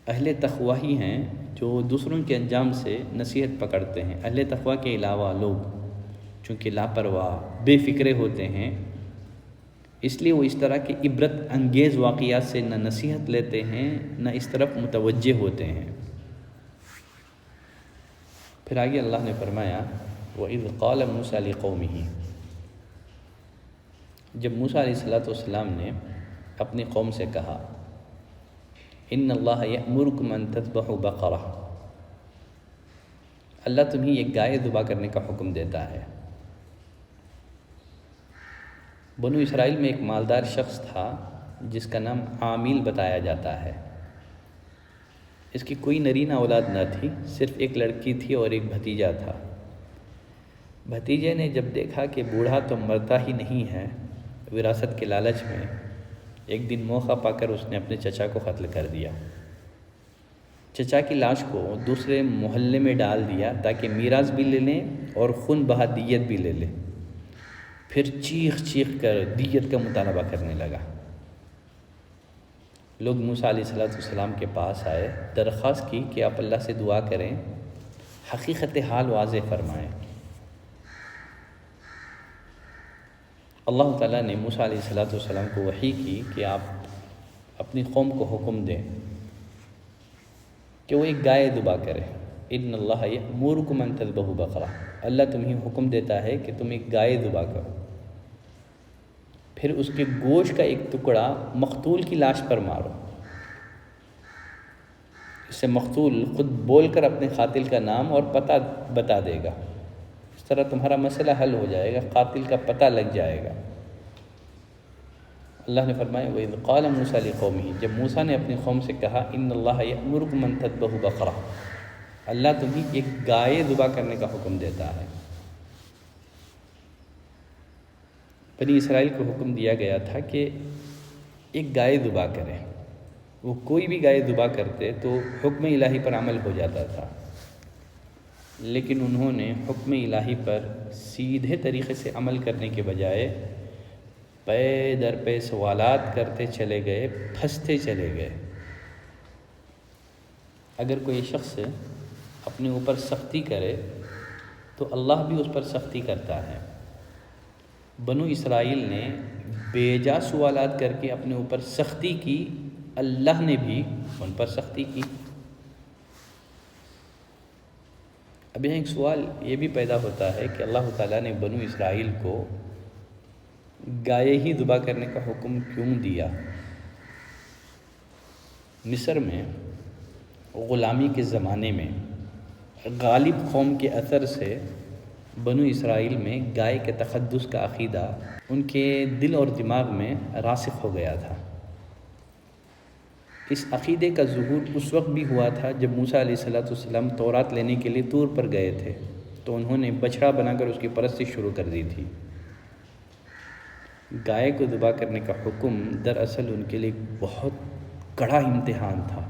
اہل تقویٰ ہی ہیں جو دوسروں کے انجام سے نصیحت پکڑتے ہیں۔ اہل تقویٰ کے علاوہ لوگ چونکہ لاپرواہ، بے فکرے ہوتے ہیں، اس لیے وہ اس طرح کے عبرت انگیز واقعات سے نہ نصیحت لیتے ہیں، نہ اس طرف متوجہ ہوتے ہیں۔ پھر آگے اللہ نے فرمایا وَإِذْ قَالَ مُوسَىٰ لِقَوْمِهِ، جب موسیٰ علیہ السلام نے اپنی قوم سے کہا إِنَّ اللَّهَ يَأْمُرُكُمْ أَن تَذْبَحُوا بَقَرَةً، اللہ تمہیں ایک گائے ذبح کرنے کا حکم دیتا ہے۔ بنو اسرائیل میں ایک مالدار شخص تھا جس کا نام عامل بتایا جاتا ہے۔ اس کی کوئی نرینہ اولاد نہ تھی، صرف ایک لڑکی تھی اور ایک بھتیجا تھا۔ بھتیجے نے جب دیکھا کہ بوڑھا تو مرتا ہی نہیں ہے، وراثت کے لالچ میں ایک دن موقع پا کر اس نے اپنے چچا کو قتل کر دیا۔ چچا کی لاش کو دوسرے محلے میں ڈال دیا تاکہ میراث بھی لے لیں اور خون بہا دیت بھی لے لیں۔ پھر چیخ چیخ کر دیت کا مطالبہ کرنے لگا۔ لوگ موسیٰ علیہ السلام کے پاس آئے، درخواست کی کہ آپ اللہ سے دعا کریں، حقیقت حال واضح فرمائیں۔ اللہ تعالیٰ نے موسیٰ علیہ السلام کو وحی کی کہ آپ اپنی قوم کو حکم دیں کہ وہ ایک گائے ذبح کرے۔ ان اللہ یأمرکم ان تذبحوا بقرہ، اللہ تمہیں حکم دیتا ہے کہ تم ایک گائے ذبح کرو، پھر اس کے گوشت کا ایک ٹکڑا مقتول کی لاش پر مارو، اس سے مقتول خود بول کر اپنے قاتل کا نام اور پتہ بتا دے گا، اس طرح تمہارا مسئلہ حل ہو جائے گا، قاتل کا پتہ لگ جائے گا۔ اللہ نے فرمایا وَإِذْ قَالَ مُوسَىٰ لِقَوْمِهِ، جب موسیٰ نے اپنی قوم سے کہا ان اللہ یأمرکم ان تذبحوا بقرہ، اللہ تمہیں ایک گائے ذبح کرنے کا حکم دیتا ہے۔ بنی اسرائیل کو حکم دیا گیا تھا کہ ایک گائے ذبح کریں، وہ کوئی بھی گائے ذبح کرتے تو حکم الہی پر عمل ہو جاتا تھا، لیکن انہوں نے حکم الہی پر سیدھے طریقے سے عمل کرنے کے بجائے پے در پے سوالات کرتے چلے گئے، پھنستے چلے گئے۔ اگر کوئی شخص اپنے اوپر سختی کرے تو اللہ بھی اس پر سختی کرتا ہے۔ بنو اسرائیل نے بے جا سوالات کر کے اپنے اوپر سختی کی، اللہ نے بھی ان پر سختی کی۔ اب یہاں ایک سوال یہ بھی پیدا ہوتا ہے کہ اللہ تعالیٰ نے بنو اسرائیل کو گائے ہی ذبح کرنے کا حکم کیوں دیا؟ مصر میں غلامی کے زمانے میں غالب قوم کے اثر سے بنو اسرائیل میں گائے کے تقدس کا عقیدہ ان کے دل اور دماغ میں راسخ ہو گیا تھا۔ اس عقیدے کا ظہور اس وقت بھی ہوا تھا جب موسیٰ علیہ السلام تورات لینے کے لیے طور پر گئے تھے تو انہوں نے بچڑا بنا کر اس کی پرستش شروع کر دی تھی۔ گائے کو ذبح کرنے کا حکم دراصل ان کے لیے بہت کڑا امتحان تھا،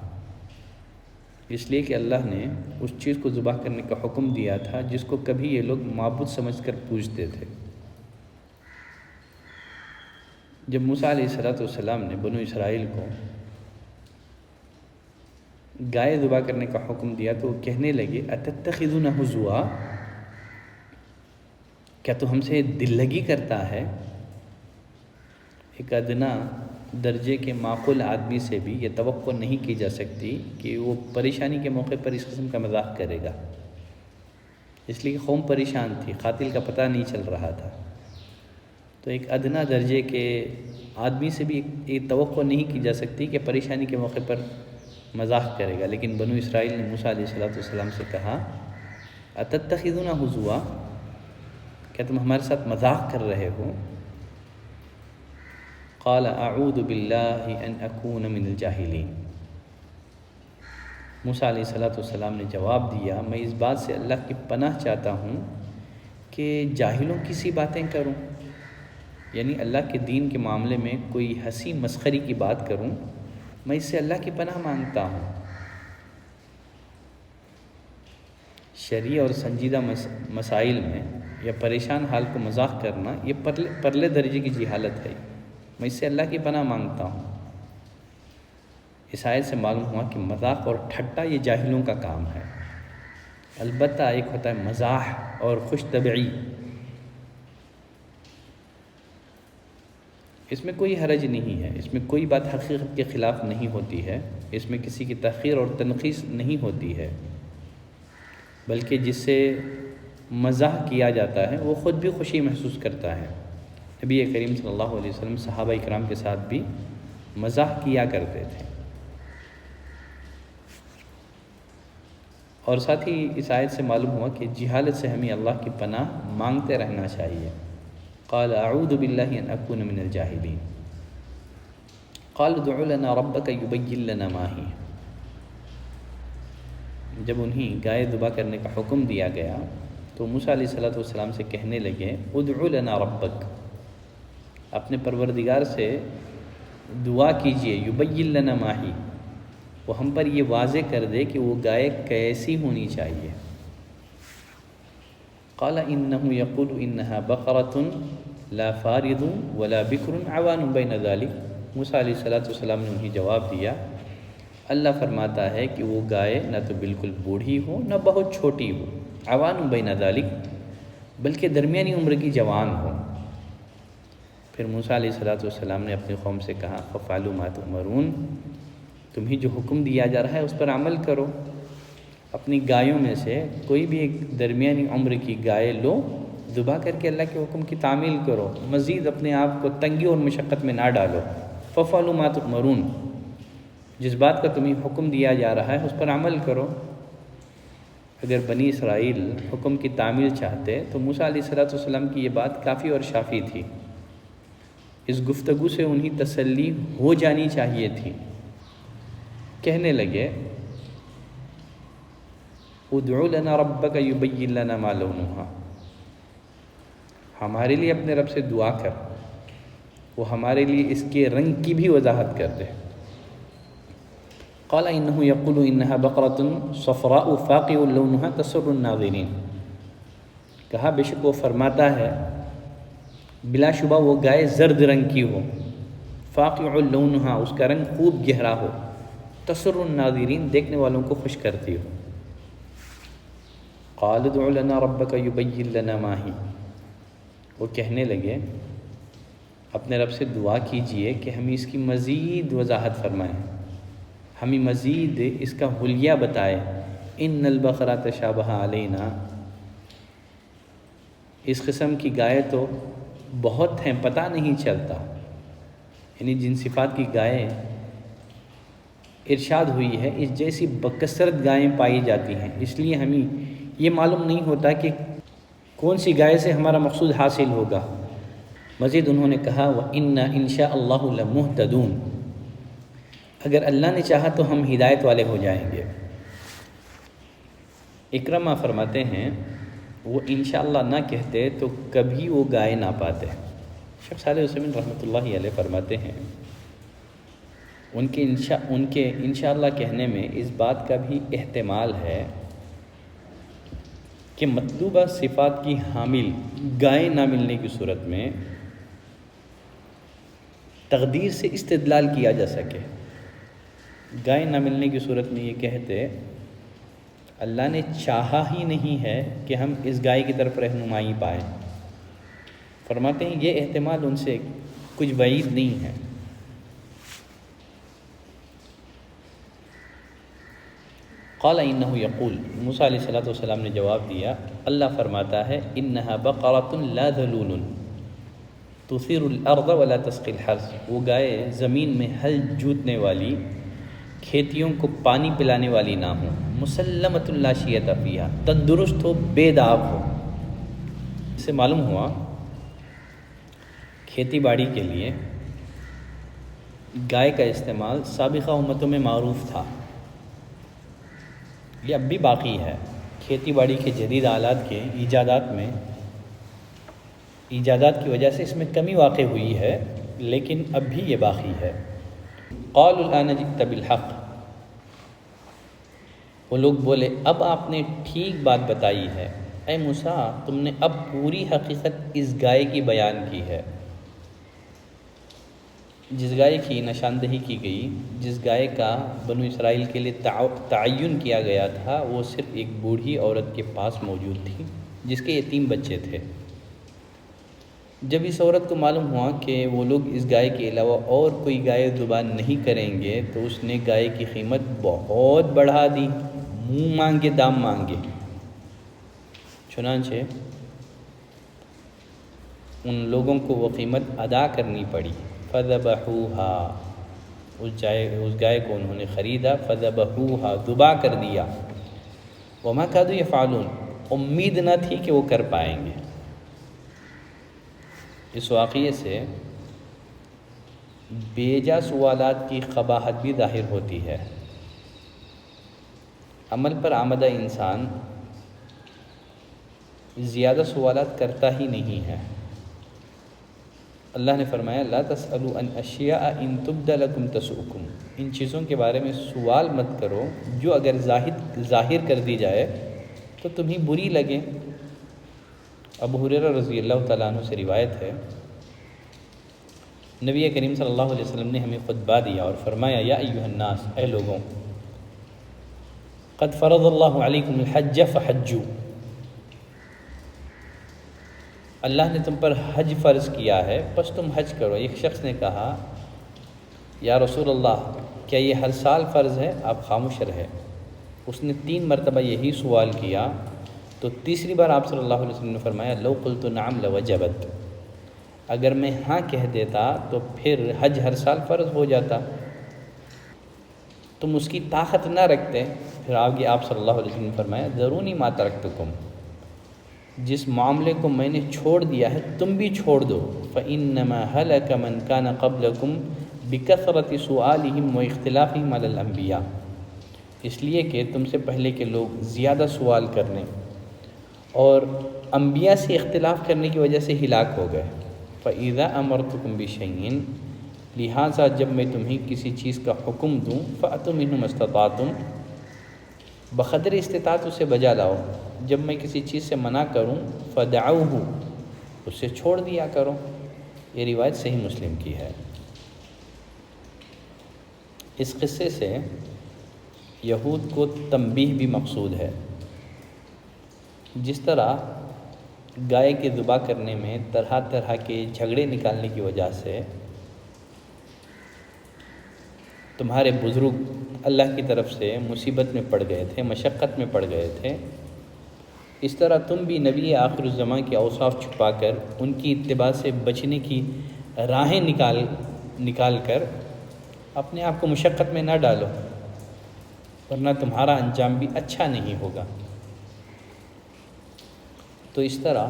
اس لیے کہ اللہ نے اس چیز کو ذبح کرنے کا حکم دیا تھا جس کو کبھی یہ لوگ معبود سمجھ کر پوجتے تھے۔ جب موسیٰ علیہ السلام نے بنو اسرائیل کو گائے ذبح کرنے کا حکم دیا تو وہ کہنے لگے اتتخذون ہزوا، کیا تو ہم سے دل لگی کرتا ہے؟ ایک ادنا درجے کے معقول آدمی سے بھی یہ توقع نہیں کی جا سکتی کہ وہ پریشانی کے موقع پر اس قسم کا مذاق کرے گا، اس لیے کہ قوم پریشان تھی، قاتل کا پتہ نہیں چل رہا تھا، تو ایک ادنا درجے کے آدمی سے بھی یہ توقع نہیں کی جا سکتی کہ پریشانی کے موقع پر مذاق کرے گا۔ لیکن بنو اسرائیل نے موسیٰ علیہ السلام سے کہا اتتخذون ہزوا، کیا تم ہمارے ساتھ مذاق کر رہے ہو؟ قال اعوذ باللہ ان اکون من الجاہلین، موسیٰ علیہ السلام نے جواب دیا میں اس بات سے اللہ کی پناہ چاہتا ہوں کہ جاہلوں کی سی باتیں کروں، یعنی اللہ کے دین کے معاملے میں کوئی ہنسی مسخری کی بات کروں، میں اس سے اللہ کی پناہ مانگتا ہوں۔ شرعی اور سنجیدہ مسائل میں یا پریشان حال کو مذاق کرنا یہ پرلے درجے کی جہالت ہے، میں اس سے اللہ کی پناہ مانگتا ہوں۔ اس آیت سے معلوم ہوا کہ مذاق اور ٹھٹا یہ جاہلوں کا کام ہے، البتہ ایک ہوتا ہے مزاح اور خوش طبعی، اس میں کوئی حرج نہیں ہے، اس میں کوئی بات حقیقت کے خلاف نہیں ہوتی ہے، اس میں کسی کی تحقیر اور تنقیص نہیں ہوتی ہے، بلکہ جس سے مزاح کیا جاتا ہے وہ خود بھی خوشی محسوس کرتا ہے۔ نبی کریم صلی اللہ علیہ وسلم صحابہ اکرام کے ساتھ بھی مزاح کیا کرتے تھے۔ اور ساتھ ہی اس آیت سے معلوم ہوا کہ جہالت سے ہمیں اللہ کی پناہ مانگتے رہنا چاہیے۔ قال اعوذ باللہ ان اکون من الجاہلین قال ادع لنا ربک یبین لنا ما ہی۔ جب انہیں گائے ذبح کرنے کا حکم دیا گیا تو موسیٰ علیہ السلام سے کہنے لگے ادع لنا ربک، اپنے پروردگار سے دعا کیجئے، یبین لنا ما ہی، وہ ہم پر یہ واضح کر دے کہ وہ گائے کیسی ہونی چاہیے۔ قال انه يقول انها بقرة لا فارض ولا بكر عوان بين ذلك۔ موسیٰ علیہ السلام نے انہیں جواب دیا، اللہ فرماتا ہے کہ وہ گائے نہ تو بالکل بوڑھی ہو نہ بہت چھوٹی ہو، عوان بین ذلک، بلکہ درمیانی عمر کی جوان ہو۔ پھر موسیٰ علیہ السلام نے اپنی قوم سے کہا ففعلوا ما تؤمرون، تمہیں جو حکم دیا جا رہا ہے اس پر عمل کرو، اپنی گایوں میں سے کوئی بھی ایک درمیانی عمر کی گائے لو، ذبح کر کے اللہ کے حکم کی تعمیل کرو، مزید اپنے آپ کو تنگی اور مشقت میں نہ ڈالو۔ ففعلوا ما تؤمرون، جس بات کا تمہیں حکم دیا جا رہا ہے اس پر عمل کرو۔ اگر بنی اسرائیل حکم کی تعمیل چاہتے تو موسیٰ علیہ السلام کی یہ بات کافی اور شافی تھی، اس گفتگو سے انہیں تسلی ہو جانی چاہیے تھی۔ کہنے لگے ادع لنا ربک یبین لنا ما لونھا، ہمارے لیے اپنے رب سے دعا کر، وہ ہمارے لیے اس کے رنگ کی بھی وضاحت کر دے۔ قال انه يقول انها بقرة صفراء فاقع لونها تسر الناظرین، کہا بے شک وہ فرماتا ہے بلا شبہ وہ گائے زرد رنگ کی ہو، فاقع لونها، اس کا رنگ خوب گہرا ہو، تسر الناظرین، دیکھنے والوں کو خوش کرتی ہو۔ قال ادع لنا ربک یبین لنا ما ہی، وہ کہنے لگے اپنے رب سے دعا کیجئے کہ ہمیں اس کی مزید وضاحت فرمائیں، ہمیں مزید اس کا حلیہ بتائے۔ ان البقرہ تشابہ علینا، اس قسم کی گائے تو بہت ہیں، پتہ نہیں چلتا، یعنی جن صفات کی گائے ارشاد ہوئی ہے اس جیسی بکثرت گائیں پائی جاتی ہیں، اس لیے ہمیں یہ معلوم نہیں ہوتا کہ کون سی گائے سے ہمارا مقصود حاصل ہوگا۔ مزید انہوں نے کہا وَإِنَّا إِن شَاءَ اللَّهُ لَمُهْتَدُونَ، اگر اللہ نے چاہا تو ہم ہدایت والے ہو جائیں گے۔ اکرمہ فرماتے ہیں وہ انشاءاللہ نہ کہتے تو کبھی وہ گائے نہ پاتے۔ شیخ صالح عثیمین رحمۃ اللہ علیہ فرماتے ہیں ان کے انشاءاللہ کہنے میں اس بات کا بھی احتمال ہے کہ مطلوبہ صفات کی حامل گائے نہ ملنے کی صورت میں تقدیر سے استدلال کیا جا سکے۔ گائے نہ ملنے کی صورت میں یہ کہتے اللہ نے چاہا ہی نہیں ہے کہ ہم اس گائے کی طرف رہنمائی پائیں۔ فرماتے ہیں یہ احتمال ان سے کچھ بعید نہیں ہے۔ قال انه یقول، موسیٰ علیہ السلام نے جواب دیا، اللہ فرماتا ہے انها بقرة لا ذلول تثیر الارض ولا تسقی الحرث، وہ گائے زمین میں ہل جوتنے والی، کھیتیوں کو پانی پلانے والی نہ ہو، مسلمۃ لا شیۃ فیہا، تندرست ہو، بے داغ ہو۔ اس سے معلوم ہوا کھیتی باڑی کے لیے گائے کا استعمال سابقہ امتوں میں معروف تھا، یہ اب بھی باقی ہے۔ کھیتی باڑی کے جدید آلات کے ایجادات کی وجہ سے اس میں کمی واقع ہوئی ہے، لیکن اب بھی یہ باقی ہے۔ قالوا الآن جئت بالحق، وہ لوگ بولے اب آپ نے ٹھیک بات بتائی ہے، اے موسیٰ تم نے اب پوری حقیقت اس گائے کی بیان کی ہے۔ جس گائے کی نشاندہی کی گئی، جس گائے کا بنو اسرائیل کے لیے تعین کیا گیا تھا، وہ صرف ایک بوڑھی عورت کے پاس موجود تھی جس کے یتیم بچے تھے۔ جب اس عورت کو معلوم ہوا کہ وہ لوگ اس گائے کے علاوہ اور کوئی گائے ذبح نہیں کریں گے تو اس نے گائے کی قیمت بہت بڑھا دی، منہ مانگے دام مانگے۔ چنانچہ ان لوگوں کو وہ قیمت ادا کرنی پڑی۔ فذبحوها، اس گائے کو انہوں نے خریدا، فذبحوها، ذبح کر دیا۔ وما كادوا يفعلون، امید نہ تھی کہ وہ کر پائیں گے۔ اس واقعے سے بیجا سوالات کی قباحت بھی ظاہر ہوتی ہے۔ عمل پر آمدہ انسان زیادہ سوالات کرتا ہی نہیں ہے۔ اللہ نے فرمایا لا تسألوا عن اشیاء ان تبد لکم تسؤکم، ان چیزوں کے بارے میں سوال مت کرو جو اگر ظاہر کر دی جائے تو تمہیں بری لگے۔ ابو ہریرہ رضی اللہ تعالیٰ عنہ سے روایت ہے، نبی کریم صلی اللہ علیہ وسلم نے ہمیں خطبہ دیا اور فرمایا یا ایھا الناس، اے لوگوں، قد فرض اللہ علیکم الحج فحجوا، اللہ نے تم پر حج فرض کیا ہے پس تم حج کرو۔ ایک شخص نے کہا یا رسول اللہ کیا یہ ہر سال فرض ہے؟ آپ خاموش رہے۔ اس نے 3 مرتبہ یہی سوال کیا تو تیسری بار آپ صلی اللہ علیہ وسلم نے فرمایا لو قلت نعم لوجبت، اگر میں ہاں کہہ دیتا تو پھر حج ہر سال فرض ہو جاتا، تم اس کی طاقت نہ رکھتے۔ پھر آگے آپ صلی اللہ علیہ وسلم نے فرمایا ذرونی ما ترکتکم، جس معاملے کو میں نے چھوڑ دیا ہے تم بھی چھوڑ دو۔ فإنما هلك من كان قبلكم بكثرة سؤالهم واختلافهم على الانبیاء، اس لیے کہ تم سے پہلے کے لوگ زیادہ سوال کرنے اور انبیاء سے اختلاف کرنے کی وجہ سے ہلاک ہو گئے۔ فإذا أمرتكم بشيء، لہٰذا جب میں تمہیں کسی چیز کا حکم دوں فأتوا منه ما استطعتم، بقدر استطاعت اسے بجا لاؤ۔ جب میں کسی چیز سے منع کروں فدعوه، اسے چھوڑ دیا کرو۔ یہ روایت صحیح مسلم کی ہے۔ اس قصے سے یہود کو تنبیہ بھی مقصود ہے۔ جس طرح گائے کے ذبح کرنے میں طرح طرح کے جھگڑے نکالنے کی وجہ سے تمہارے بزرگ اللہ کی طرف سے مصیبت میں پڑ گئے تھے، مشقت میں پڑ گئے تھے، اس طرح تم بھی نبی آخر الزمان کے اوصاف چھپا کر ان کی اتباع سے بچنے کی راہیں نکال کر اپنے آپ کو مشقت میں نہ ڈالو، ورنہ تمہارا انجام بھی اچھا نہیں ہوگا۔ تو اس طرح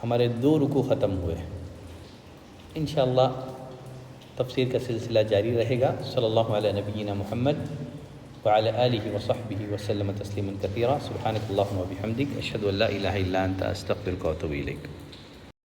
ہمارے 2 رکوع ختم ہوئے۔ انشاءاللہ تفسیر کا سلسلہ جاری رہے گا۔ صلی اللہ علیہ نبینا محمد وعلی آلہ وصحبہ وسلم تسلیما کثیرا۔ سبحانک اللہم وبحمدک، اشہد ان لا الہ الا انت، استغفرک واتوب الیک۔